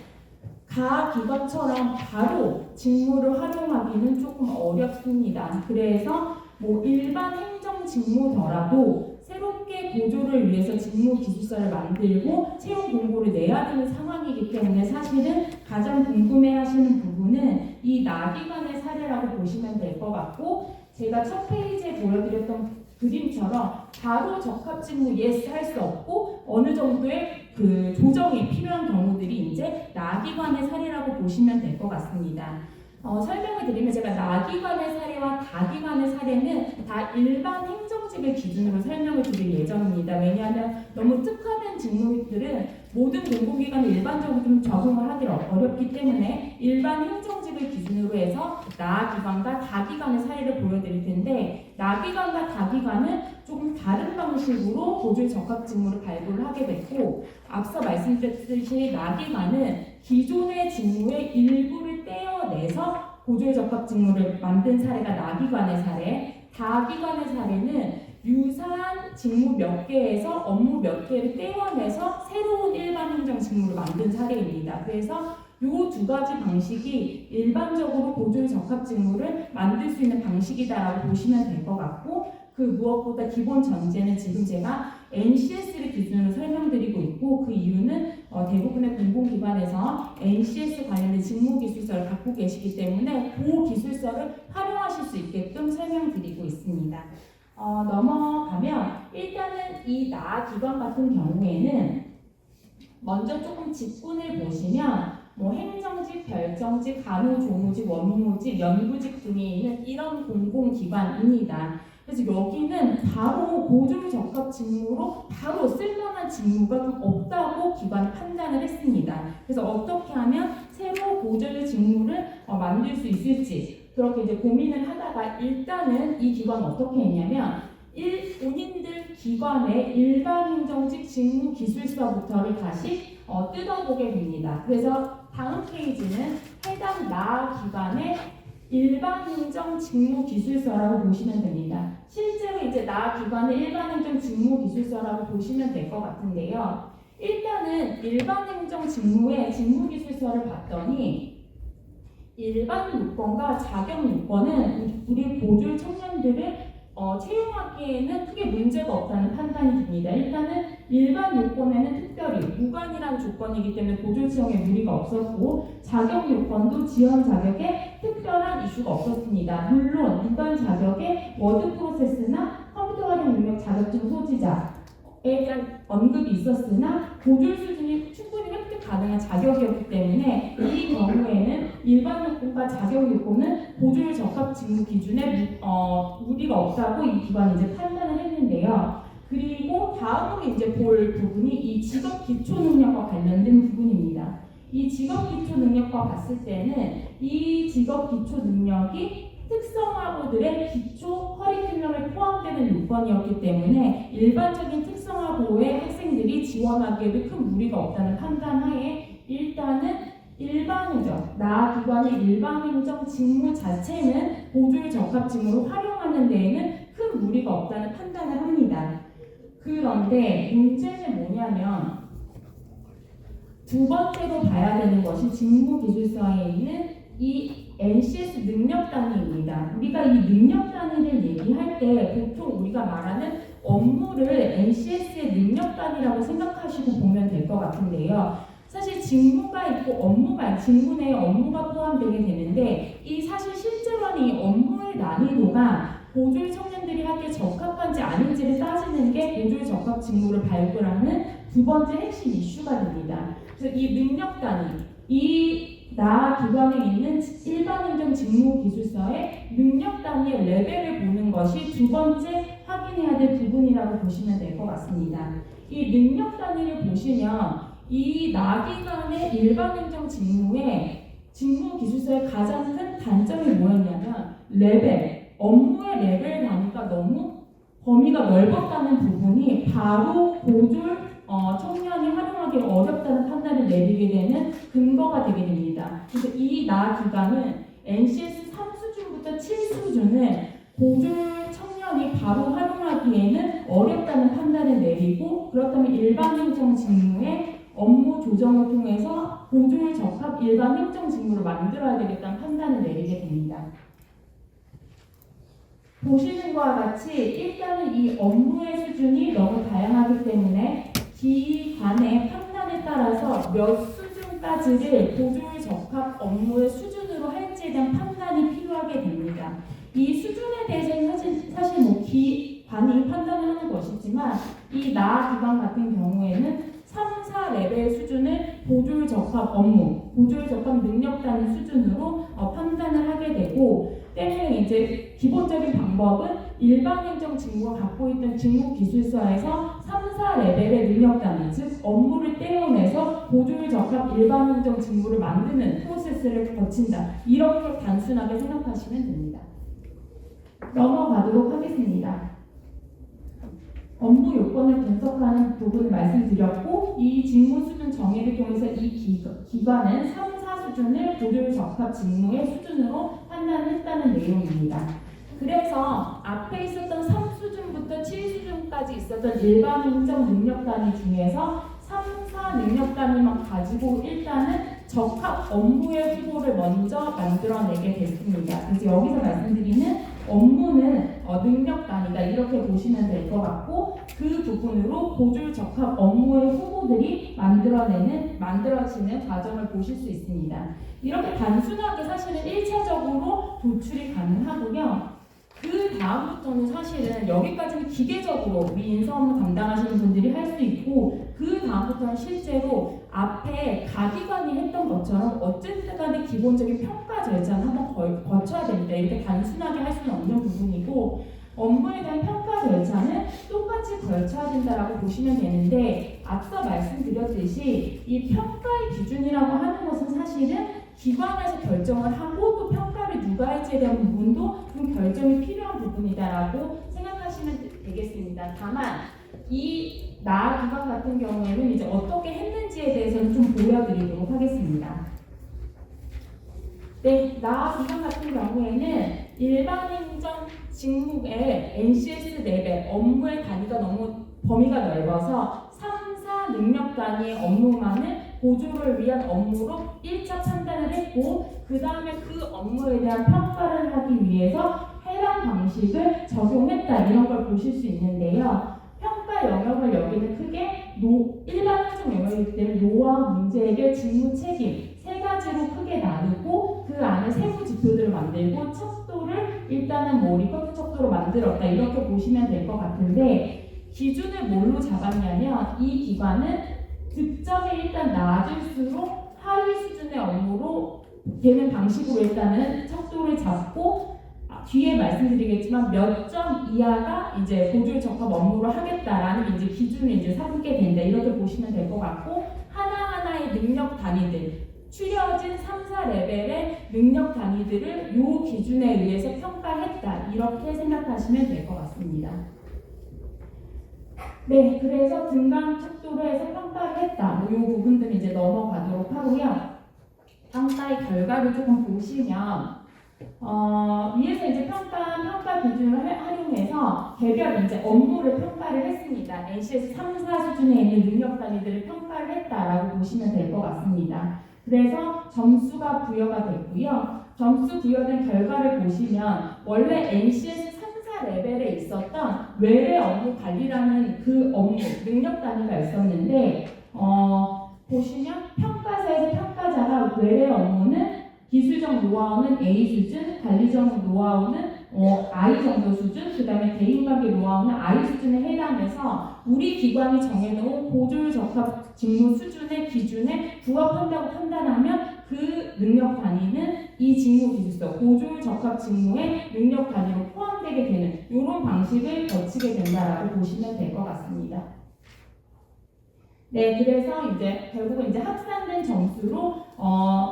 가 기관처럼 바로 직무를 활용하기는 조금 어렵습니다. 그래서 뭐 일반 행정 직무더라도 새롭게 고졸을 위해서 직무 기술서를 만들고 채용 공고를 내야 되는 상황이기 때문에 사실은 가장 궁금해하시는 부분은 이 나기관의 사례라고 보시면 될 것 같고 제가 첫 페이지에 보여드렸던 그림처럼 바로 적합 직무 예스 할 수 없고 어느 정도의 그 조정이 필요한 경우들이 이제 나기관의 사례라고 보시면 될 것 같습니다. 설명을 드리면 제가 나기관의 사례와 다기관의 사례는 다 일반 행정직을 기준으로 설명을 드릴 예정입니다. 왜냐하면 너무 특화된 직무들은 모든 공공기관에 일반적으로 좀 적용을 하기 어렵기 때문에 일반 행정직을 기준으로 해서 나기관과 다기관의 사례를 보여드릴 텐데 나기관과 다기관은 조금 다른 방식으로 고졸 적합 직무를 발굴을 하게 됐고 앞서 말씀드렸듯이 나기관은 기존의 직무의 일부를 떼어내서 고졸 적합 직무를 만든 사례가 나기관의 사례, 다기관의 사례는 유사한 직무 몇 개에서 업무 몇 개를 떼어내서 새로운 일반 행정 직무를 만든 사례입니다. 그래서 이 두 가지 방식이 일반적으로 고졸 적합 직무를 만들 수 있는 방식이다라고 보시면 될 것 같고 그 무엇보다 기본 전제는 지금 제가 NCS를 기준으로 설명드리고 있고 그 이유는 대부분의 공공기관에서 NCS 관련된 직무기술서를 갖고 계시기 때문에 그 기술서를 활용하실 수 있게끔 설명드리고 있습니다. 넘어가면 일단은 이 나기관 같은 경우에는 먼저 조금 직군을 보시면 뭐 행정직, 별정직, 간호조무직, 원무직, 연구직 등이 있는 이런 공공기관입니다. 그래서 여기는 바로 고졸 적합 직무로 바로 쓸만한 직무가 좀 없다고 기관이 판단을 했습니다. 그래서 어떻게 하면 새로 고졸 직무를 만들 수 있을지 그렇게 이제 고민을 하다가 일단은 이 기관은 어떻게 했냐면 본인들 기관의 일반 행정직 직무 기술서부터를 다시 뜯어보게 됩니다. 그래서 다음 페이지는 해당 기관의 일반 행정 직무 기술서라고 보시면 됩니다. 실제로 이제 기관의 일반 행정 직무 기술서라고 보시면 될 것 같은데요. 일단은 일반 행정 직무의 직무 기술서를 봤더니 일반 요건과 자격 요건은 우리 고졸 청년들을 채용하기에는 크게 문제가 없다는 판단이 듭니다. 일단은 일반 요건에는 특별히 무관이라는 조건이기 때문에 보조 채용에 무리가 없었고 자격 요건도 지원 자격에 특별한 이슈가 없었습니다. 물론 무관 자격에 워드 프로세스나 컴퓨터 활용 능력 자격증 소지자에 대한 언급이 있었으나 보조 수준이 충분히 획득 가능한 자격이었기 때문에 이 경우에는 일반 요건과 자격 요건은 보조율 적합 직무 기준에 무리가 없다고 이 기관이 이제 판단을 했는데요. 그리고 다음으로 이제 볼 부분이 이 직업 기초 능력과 관련된 부분입니다. 이 직업 기초 능력과 봤을 때는 이 직업 기초 능력이 특성화고들의 기초 커리큘럼에 포함되는 요건이었기 때문에 일반적인 특성화고의 학생들이 지원하기에도 큰 무리가 없다는 판단하에 일단은 일반행정, 나 기관의 일반행정 직무 자체는 보조율 적합 직무로 활용하는 데에는 큰 무리가 없다는 판단을 합니다. 그런데 문제는 뭐냐면 두 번째로 봐야 되는 것이 직무기술서에 있는 이 NCS 능력 단위입니다. 우리가 이 능력 단위를 얘기할 때 보통 우리가 말하는 업무를 NCS의 능력 단위라고 생각하시고 보면 될 것 같은데요. 사실 직무가 있고 업무가, 직무 내에 업무가 포함되게 되는데 이 사실 실제로는 이 업무의 난이도가 보조율 청년들이 하기에 적합한지 아닌지를 따지는 게 보조율 적합 직무를 발굴하는 두 번째 핵심 이슈가 됩니다. 그래서 이 능력 단위, 이 나 기관에 있는 일반행정 직무기술서의 능력 단위의 레벨을 보는 것이 두 번째 확인해야 될 부분이라고 보시면 될 것 같습니다. 이 능력 단위를 보시면 이 나 기관의 일반행정 직무의 직무기술서의 가장 큰 단점이 뭐였냐면 레벨, 업무의 레벨 단위가 너무 범위가 넓었다는 부분이 바로 보조율 청년이 활용하기 어렵다는 판단을 내리게 되는 근거가 되게 됩니다. 그래서 이 나 기관은 NCS 3수준부터 7수준을 보조율 청년이 바로 활용하기에는 어렵다는 판단을 내리고 그렇다면 일반 행정 직무의 업무 조정을 통해서 보조율 적합 일반 행정 직무를 만들어야 되겠다는 판단을 내리게 됩니다. 보시는 것과 같이 일단은 이 업무의 수준이 너무 다양하기 때문에 기관의 판단에 따라서 몇 수준까지를 보조율 적합 업무의 수준으로 할지에 대한 판단이 필요하게 됩니다. 이 수준에 대해서는 사실 뭐 기관이 판단을 하는 것이지만 이 나 기관 같은 경우에는 3, 4 레벨 수준을 보조율 적합 업무, 보조율 적합 능력 단위 수준으로 판단을 하게 되고 때문에 이제 기본적인 방법은 일반 행정 직무가 갖고 있던 직무 기술서에서 3, 4 레벨의 능력 단위, 즉 업무를 떼어내서 보조율 적합 일반 행정 직무를 만드는 프로세스를 거친다. 이렇게 단순하게 생각하시면 됩니다. 넘어가도록 하겠습니다. 업무 요건을 분석하는 부분을 말씀드렸고 이 직무 수준 정의를 통해서 이 기관은 3, 4 수준을 보조율 적합 직무의 수준으로 판단했다는 내용입니다. 그래서 앞에 있었던 3수준부터 7수준까지 있었던 일반 행정 능력 단위 중에서 3, 4 능력 단위만 가지고 일단은 적합 업무의 후보를 먼저 만들어내게 됐습니다. 그래서 여기서 말씀드리는 업무는 능력 단위다 이렇게 보시면 될 것 같고 그 부분으로 보조율 적합 업무의 후보들이 만들어지는 과정을 보실 수 있습니다. 이렇게 단순하게 사실은 1차적으로 도출이 가능하고요. 그 다음부터는 사실은 여기까지는 기계적으로 우리 인사 업무 담당하시는 분들이 할 수 있고 그 다음부터는 실제로 앞에 가기관이 했던 것처럼 어쨌든 간에 기본적인 평가 절차는 한번 거쳐야 됩니다. 이렇게 단순하게 할 수는 없는 부분이고 업무에 대한 평가 절차는 똑같이 거쳐야 된다라고 보시면 되는데 앞서 말씀드렸듯이 이 평가의 기준이라고 하는 것은 사실은 기관에서 결정을 하고 또 평가를 누가 할지에 대한 부분도 좀 결정이 필요한 부분이다라고 생각하시면 되겠습니다. 다만 이 나 기관 같은 경우에는 이제 어떻게 했는지에 대해서는 좀 보여드리도록 하겠습니다. 네, 나 기관 같은 경우에는 일반 행정 직무의 NCS 레벨 업무의 단위가 너무 범위가 넓어서 3, 4 능력 단위의 업무만을 보조를 위한 업무로 1차 판단을 했고 그 다음에 그 업무에 대한 평가를 하기 위해서 해당 해당 방식을 적용했다 이런 걸 보실 수 있는데요. 평가 영역을 여기는 크게 일반 행정 영역이기 때문에 노와 문제 해결, 직무 책임 세 가지로 크게 나누고 그 안에 세부 지표들을 만들고 척도를 일단은 뭐 리포트 척도로 만들었다 이렇게 보시면 될 것 같은데 기준을 뭘로 잡았냐면 이 기관은 득점이 일단 낮을수록 하위 수준의 업무로 되는 방식으로 일단은 척도를 잡고 뒤에 말씀드리겠지만 몇 점 이하가 이제 보조율 적합 업무를 하겠다라는 이제 기준을 이제 삼게 된다 이렇게 보시면 될 것 같고 하나하나의 능력 단위들 추려진 3, 4레벨의 능력 단위들을 요 기준에 의해서 평가했다 이렇게 생각하시면 될 것 같습니다. 네, 그래서 등간 척도로 해서 평가를 했다. 요 부분들은 이제 넘어가도록 하고요. 평가의 결과를 조금 보시면 위에서 이제 평가 기준을 활용해서 개별 이제 업무를 평가를 했습니다. NCS 3, 4 수준에 있는 능력 단위들을 평가를 했다라고 보시면 될 것 같습니다. 그래서 점수가 부여가 됐고요. 점수 부여된 결과를 보시면 원래 NCS 3, 4 레벨에 있었던 외래 업무 관리라는 그 업무 능력 단위가 있었는데 보시면 평가사에서 평가자가 외래 업무는 기술적 노하우는 A 수준, 관리적 노하우는 I 정도 수준, 그 다음에 대인관계 노하우는 I 수준에 해당해서 우리 기관이 정해놓은 보조율 적합 직무 수준의 기준에 부합한다고 판단하면 그 능력 단위는 이 직무 기술서, 보조율 적합 직무의 능력 단위로 포함되게 되는 이런 방식을 거치게 된다라고 보시면 될 것 같습니다. 네, 그래서 이제 결국은 이제 합산된 점수로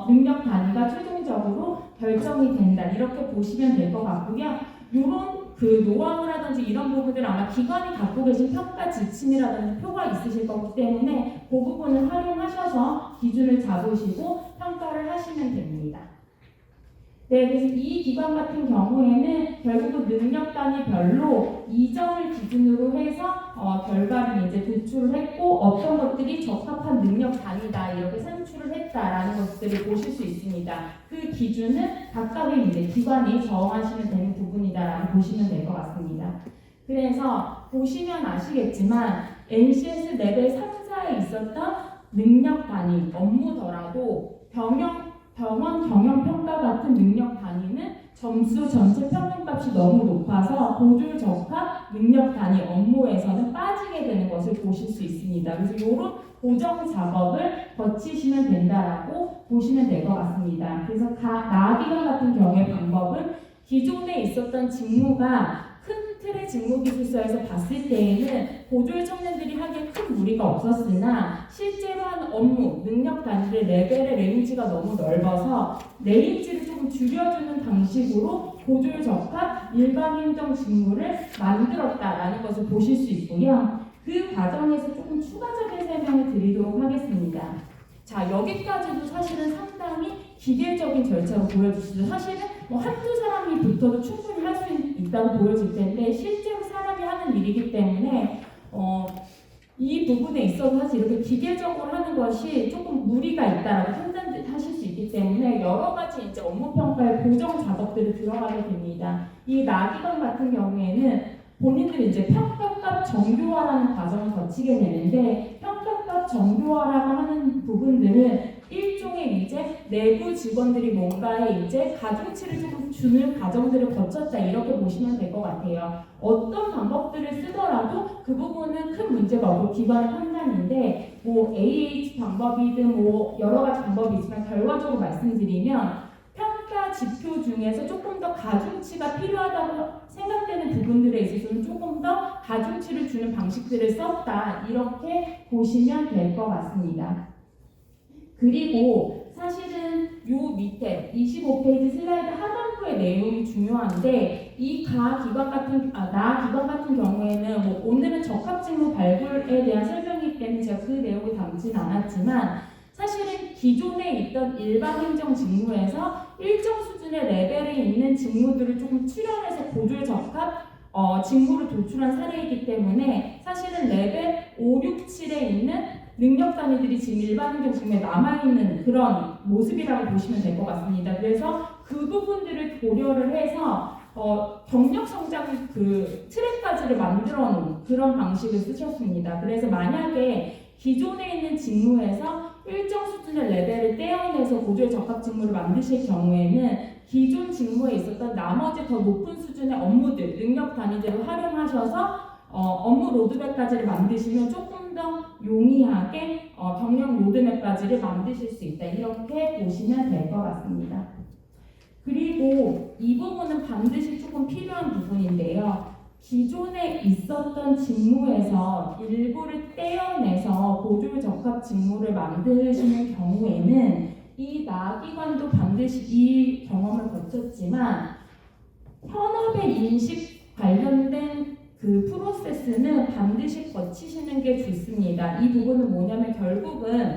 능력 단위가 최종적으로 결정이 된다 이렇게 보시면 될 것 같고요. 이런 그 노하우라든지 이런 부분들 아마 기관이 갖고 계신 평가 지침이라든지 표가 있으실 거기 때문에 그 부분을 활용하셔서 기준을 잡으시고 평가를 하시면 됩니다. 네, 그래서 이 기관 같은 경우에는 결국은 능력 단위별로 2점을 기준으로 해서 결과를 이제 도출을 했고 어떤 것들이 적합한 능력 단위다 이렇게 산출을 했다라는 것들을 보실 수 있습니다. 그 기준은 각각의 이제 기관이 정하시면 되는 부분이다라고 보시면 될 것 같습니다. 그래서 보시면 아시겠지만 NCS 레벨 3, 4에 있었던 능력 단위 업무더라도 병원 경영평가 같은 능력 단위는 점수 전체 평균값이 너무 높아서 보조율 적합 능력 단위 업무에서는 빠지게 되는 것을 보실 수 있습니다. 그래서 이런 고정 작업을 거치시면 된다라고 보시면 될 것 같습니다. 그래서 나기관 같은 경우의 방법은 기존에 있었던 직무가 큰 틀의 직무기술서에서 봤을 때에는 보조율 청년들이 하기에 큰 무리가 없었으나 실제로 하는 업무, 능력 단위의 레벨의 레인지가 너무 넓어서 레인지를 조금 줄여주는 방식으로 보조율 적합 일반 행정 직무를 만들었다라는 것을 보실 수 있고요. 그 과정에서 조금 추가적인 설명을 드리도록 하겠습니다. 자, 여기까지도 사실은 상당히 기계적인 절차로 보여주시죠. 사실은 뭐 한두 사람이 붙어도 충분히 할 수 있다고 보여질 텐데 실제로 사람이 하는 일이기 때문에 이 부분에 있어서 사실 이렇게 기계적으로 하는 것이 조금 무리가 있다라고 판단하실 수 있기 때문에 여러 가지 이제 업무 평가의 고정 작업들이 들어가게 됩니다. 이 나기관 같은 경우에는 본인들이 이제 평가값 정교화라는 과정을 거치게 되는데 평가값 정교화라고 하는 부분들은 일종의 이제 내부 직원들이 뭔가에 이제 가중치를 조금 주는 과정들을 거쳤다 이렇게 보시면 될 것 같아요. 어떤 방법들을 쓰더라도 그 부분은 큰 문제가 없고 기관의 판단인데 뭐 AH 방법이든 뭐 여러 가지 방법이 있지만 결과적으로 말씀드리면 평가 지표 중에서 조금 더 가중치가 필요하다고 생각되는 부분들에 있어서는 조금 더 가중치를 주는 방식들을 썼다 이렇게 보시면 될 것 같습니다. 그리고 사실은 요 밑에 25페이지 슬라이드 하단부의 내용이 중요한데 이 나 기관 같은 경우에는 뭐 오늘은 적합직무 발굴에 대한 설명이기 때문에 제가 그 내용을 담진 않았지만 사실은 기존에 있던 일반 행정 직무에서 일정 수준의 레벨에 있는 직무들을 조금 추려내서 보조율 적합 직무를 도출한 사례이기 때문에 사실은 레벨 5, 6, 7에 있는 능력 단위들이 지금 일반 행정 직무에 남아있는 그런 모습이라고 보시면 될 것 같습니다. 그래서 그 부분들을 고려를 해서 경력 성장 그 트랙까지를 만들어 놓은 그런 방식을 쓰셨습니다. 그래서 만약에 기존에 있는 직무에서 일정 수준의 레벨을 떼어내서 고도의 적합 직무를 만드실 경우에는 기존 직무에 있었던 나머지 더 높은 수준의 업무들, 능력 단위대로 활용하셔서 업무 로드맵까지를 만드시면 조금 더 용이하게 경력 로드맵까지를 만드실 수 있다. 이렇게 보시면 될 것 같습니다. 그리고 이 부분은 반드시 조금 필요한 부분인데요. 기존에 있었던 직무에서 일부를 떼어내서 보조 적합 직무를 만드시는 경우에는 이 나기관도 반드시 이 경험을 거쳤지만 현업의 인식 관련된 그 프로세스는 반드시 거치시는 게 좋습니다. 이 부분은 뭐냐면 결국은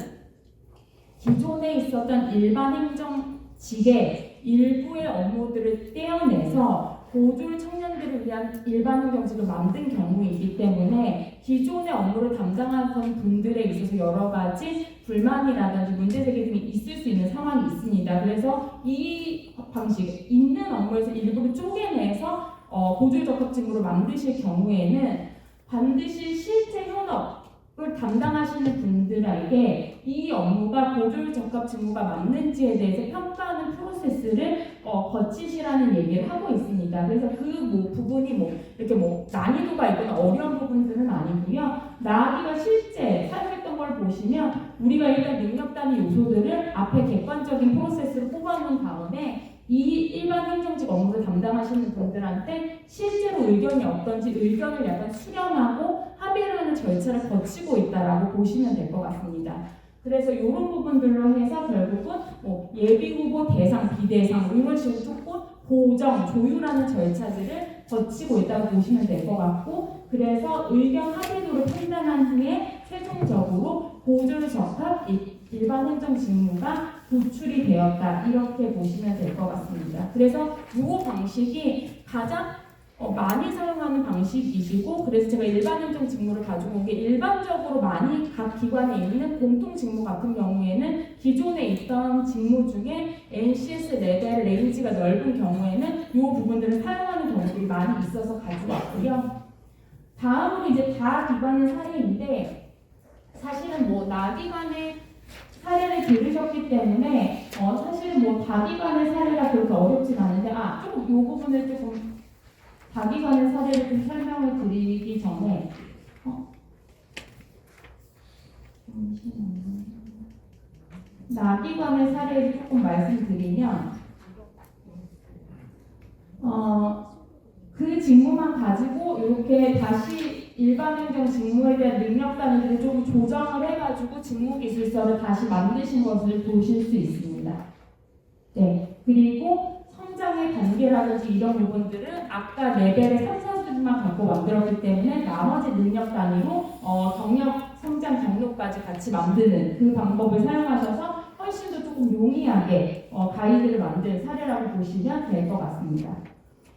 기존에 있었던 일반 행정직의 일부의 업무들을 떼어내서 고졸 청년들을 위한 일반 행정직을 만든 경우이기 때문에 기존의 업무를 담당하던 분들에 있어서 여러 가지 불만이라든지 문제제기 등이 있을 수 있는 상황이 있습니다. 그래서 이 방식, 있는 업무에서 일부를 쪼개내서 고졸 적합 직무를 만드실 경우에는 반드시 실제 현업을 담당하시는 분들에게 이 업무가 고졸 적합 직무가 맞는지에 대해서 평가하는 프로세스를 거치시라는 얘기를 하고 있습니다. 그래서 그 부분이 이렇게 난이도가 있거나 어려운 부분들은 아니고요. 나아기가 실제 사용했던 걸 보시면 우리가 일단 능력 단위 요소들을 앞에 객관적인 프로세스로 뽑아놓은 다음에 이 일반 행정직 업무를 담당하시는 분들한테 실제로 의견이 어떤지 의견을 약간 수렴하고 합의를 하는 절차를 거치고 있다라고 보시면 될 것 같습니다. 그래서 이런 부분들로 해서 결국은 예비 후보 대상, 비대상 이런 식으로 조금 보정, 조율하는 절차들을 거치고 있다고 보시면 될 것 같고, 그래서 의견 합의도를 판단한 후에 최종적으로 보조 적합 일반 행정 직무가 도출이 되었다, 이렇게 보시면 될 것 같습니다. 그래서 이 방식이 가장 많이 사용하는 방식이시고, 그래서 제가 일반 행정 직무를 가지고 온 게 일반적으로 많이 각 기관에 있는 공통 직무 같은 경우에는 기존에 있던 직무 중에 NCS 레벨 레인지가 넓은 경우에는 이 부분들을 사용하는 경우들이 많이 있어서 가져왔고요. 다음으로 이제 다기관의 사례인데, 사실은 나기관의 사례를 들으셨기 때문에 사실은 다기관의 사례가 그렇게 어렵진 않은데 조금 이 부분을 조금 다기관의 사례를 좀 설명을 드리기 전에 나기관의 사례를 조금 말씀드리면 그 직무만 가지고 이렇게 다시 일반 행정 직무에 대한 능력 단위들을 조금 조정을 해가지고 직무기술서를 다시 만드신 것을 보실 수 있습니다. 네, 그리고 성장의 단계라든지 이런 부분들은 아까 레벨의 3, 4수준만 갖고 만들었기 때문에 나머지 능력 단위로 경력, 성장 경로까지 같이 만드는 그 방법을 사용하셔서 훨씬 더 조금 용이하게 가이드를 만든 사례라고 보시면 될 것 같습니다.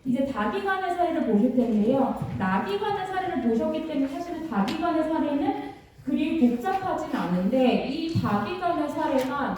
이제 다기관의 사례를 보실 텐데요. 나기관의 사례를 보셨기 때문에 사실은 다기관의 사례는 그리 복잡하진 않은데, 이 다기관의 사례가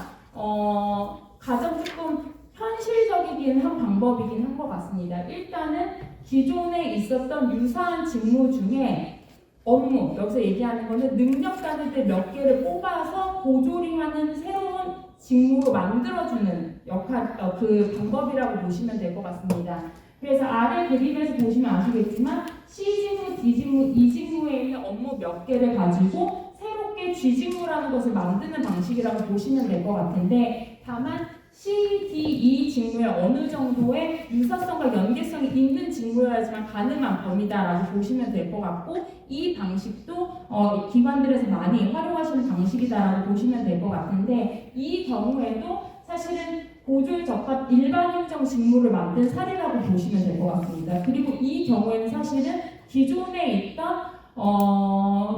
가장 조금 현실적이긴 한 방법이긴 한 것 같습니다. 일단은 기존에 있었던 유사한 직무 중에 업무, 여기서 얘기하는 거는 능력 단위들 몇 개를 뽑아서 보조링하는 새로운 직무로 만들어주는 그 방법이라고 보시면 될 것 같습니다. 그래서 아래 그림에서 보시면 아시겠지만 C직무, D직무, E직무에 있는 업무 몇 개를 가지고 새롭게 G직무라는 것을 만드는 방식이라고 보시면 될 것 같은데, 다만 C, D, E 직무에 어느 정도의 유사성과 연계성이 있는 직무여야지만 가능한 범위다라고 보시면 될 것 같고, 이 방식도 기관들에서 많이 활용하시는 방식이다라고 보시면 될 것 같은데, 이 경우에도 사실은 보조 적합 일반 행정 직무를 만든 사례라고 보시면 될 것 같습니다. 그리고 이 경우에는 사실은 기존에 있던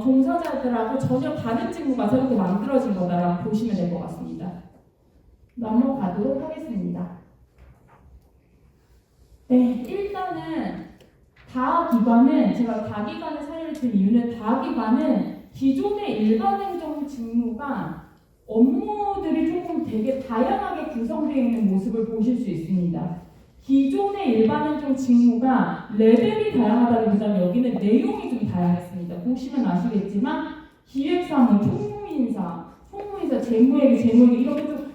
종사자들하고 전혀 다른 직무가 새롭게 만들어진 거다라고 보시면 될 것 같습니다. 넘어가도록 하겠습니다. 네, 일단은 다기관은, 제가 다기관의 사례를 든 이유는 다기관은 기존의 일반 행정 직무가 업무들이 조금 되게 다양하게 구성되어 있는 모습을 보실 수 있습니다. 기존의 일반 행정 직무가 레벨이 다양하다기보다는 여기는 내용이 좀 다양했습니다. 보시면 아시겠지만 기획사무, 총무인사, 재무회계 이렇게 좀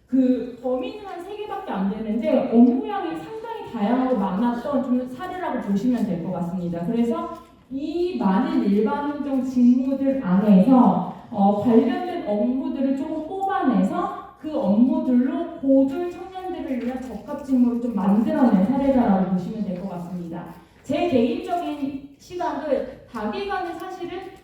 그 범위는 한 3개밖에 안 되는데 업무량이 상당히 다양하고 많았던 좀 사례라고 보시면 될 것 같습니다. 그래서 이 많은 일반 행정 직무들 안에서 관련된 업무들을 조금 뽑아내서 그 업무들로 고졸 청년들을 위한 적합 직무를 좀 만들어낸 사례다라고 보시면 될 것 같습니다. 제 개인적인 시각은 다기관은 사실은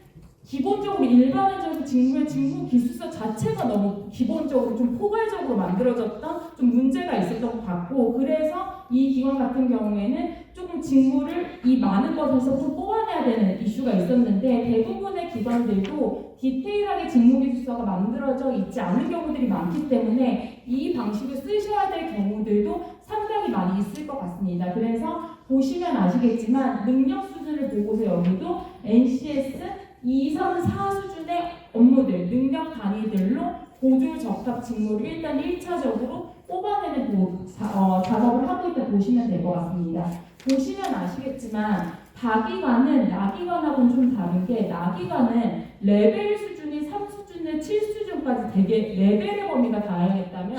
기본적으로 일반적인 직무의 직무 기술서 자체가 너무 기본적으로 좀 포괄적으로 만들어졌던 좀 문제가 있었던 것 같고, 그래서 이 기관 같은 경우에는 조금 직무를 이 많은 것에서 좀 뽑아내야 되는 이슈가 있었는데, 대부분의 기관들도 디테일하게 직무 기술서가 만들어져 있지 않은 경우들이 많기 때문에 이 방식을 쓰셔야 될 경우들도 상당히 많이 있을 것 같습니다. 그래서 보시면 아시겠지만 능력 수준을 보고서 여기도 NCS 2, 3, 4 수준의 업무들, 능력 단위들로 고졸 적합 직무를 일단 1차적으로 뽑아내는 작업을 하고 있다 보시면 될 것 같습니다. 보시면 아시겠지만 다기관은 나기관하고는 좀 다른 게, 나기관은 레벨 수준이 3수준에 7수준까지 되게 레벨의 범위가 다양했다면,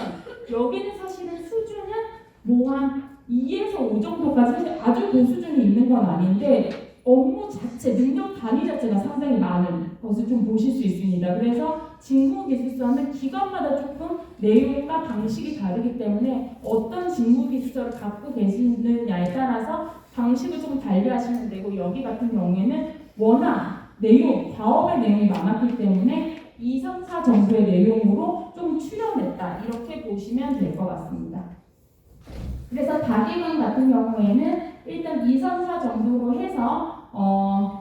여기는 사실은 수준은 뭐 한 2에서 5 정도까지 사실 아주 고수준이 있는 건 아닌데 업무 자체, 능력 단위 자체가 상당히 많은 것을 좀 보실 수 있습니다. 그래서 직무기술서는 기관마다 조금 내용과 방식이 다르기 때문에 어떤 직무기술서를 갖고 계시느냐에 따라서 방식을 좀 달리하시면 되고, 여기 같은 경우에는 워낙 과업의 내용이 많았기 때문에 2, 3, 4 정도의 내용으로 좀 추려냈다, 이렇게 보시면 될 것 같습니다. 그래서 다기관 같은 경우에는 일단 2, 3, 4 정도로 해서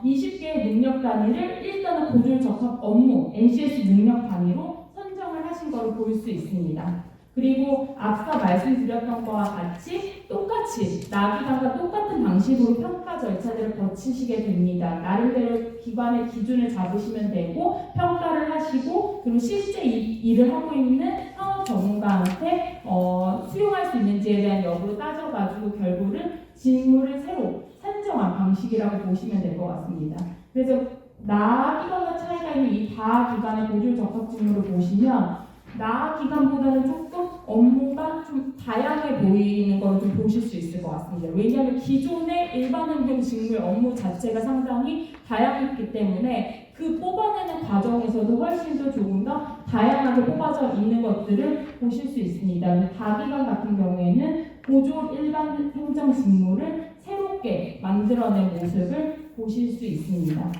20개의 능력 단위를 일단은 고졸 적합 업무, NCS 능력 단위로 선정을 하신 걸 볼 수 있습니다. 그리고 앞서 말씀드렸던 거와 같이 똑같이 나기관과 똑같은 방식으로 평가 절차들을 거치시게 됩니다. 나름대로 기관의 기준을 잡으시면 되고 평가를 하시고, 그리고 실제 일을 하고 있는 산업 전문가한테 수용할 수 있는지에 대한 여부를 따져가지고 결국은 직무를 새로 산정한 방식이라고 보시면 될 것 같습니다. 그래서 나기관과 차이가 있는 이 다기관의 고졸 적합 직무를 보시면 나기관보다는 조금 업무가 좀 다양해 보이는 걸 좀 보실 수 있을 것 같습니다. 왜냐하면 기존의 일반 행정 직무의 업무 자체가 상당히 다양했기 때문에 그 뽑아내는 과정에서도 훨씬 더 조금 더 다양하게 뽑아져 있는 것들을 보실 수 있습니다. 다기관 같은 경우에는 고졸 일반 행정 직무를 새롭게 만들어낸 모습을 보실 수 있습니다.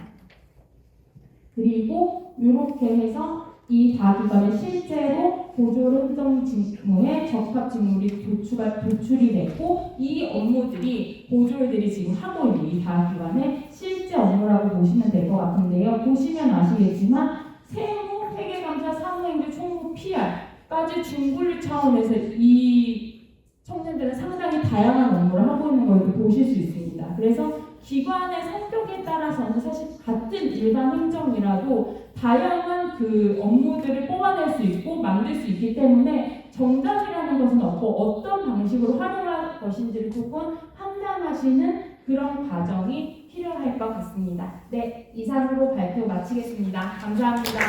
그리고 이렇게 해서 이 다기관에 실제로 고졸 행정 직무에 적합 직무이 도출이 됐고, 이 업무들이 고졸들이 지금 하고 있는 이 다기관의 실제 업무라고 보시면 될 것 같은데요. 보시면 아시겠지만 세무, 회계감사, 사무행정, 총무, PR까지 중분류 차원에서 이 청년들은 상당히 다양한 업무를 하고 있는 걸 보실 수 있습니다. 그래서 기관의 성격에 따라서는 사실 같은 일반 행정이라도 다양한 그 업무들을 뽑아낼 수 있고 만들 수 있기 때문에 정답이라는 것은 없고 어떤 방식으로 활용할 것인지를 조금 판단하시는 그런 과정이 필요할 것 같습니다. 네, 이상으로 발표 마치겠습니다. 감사합니다.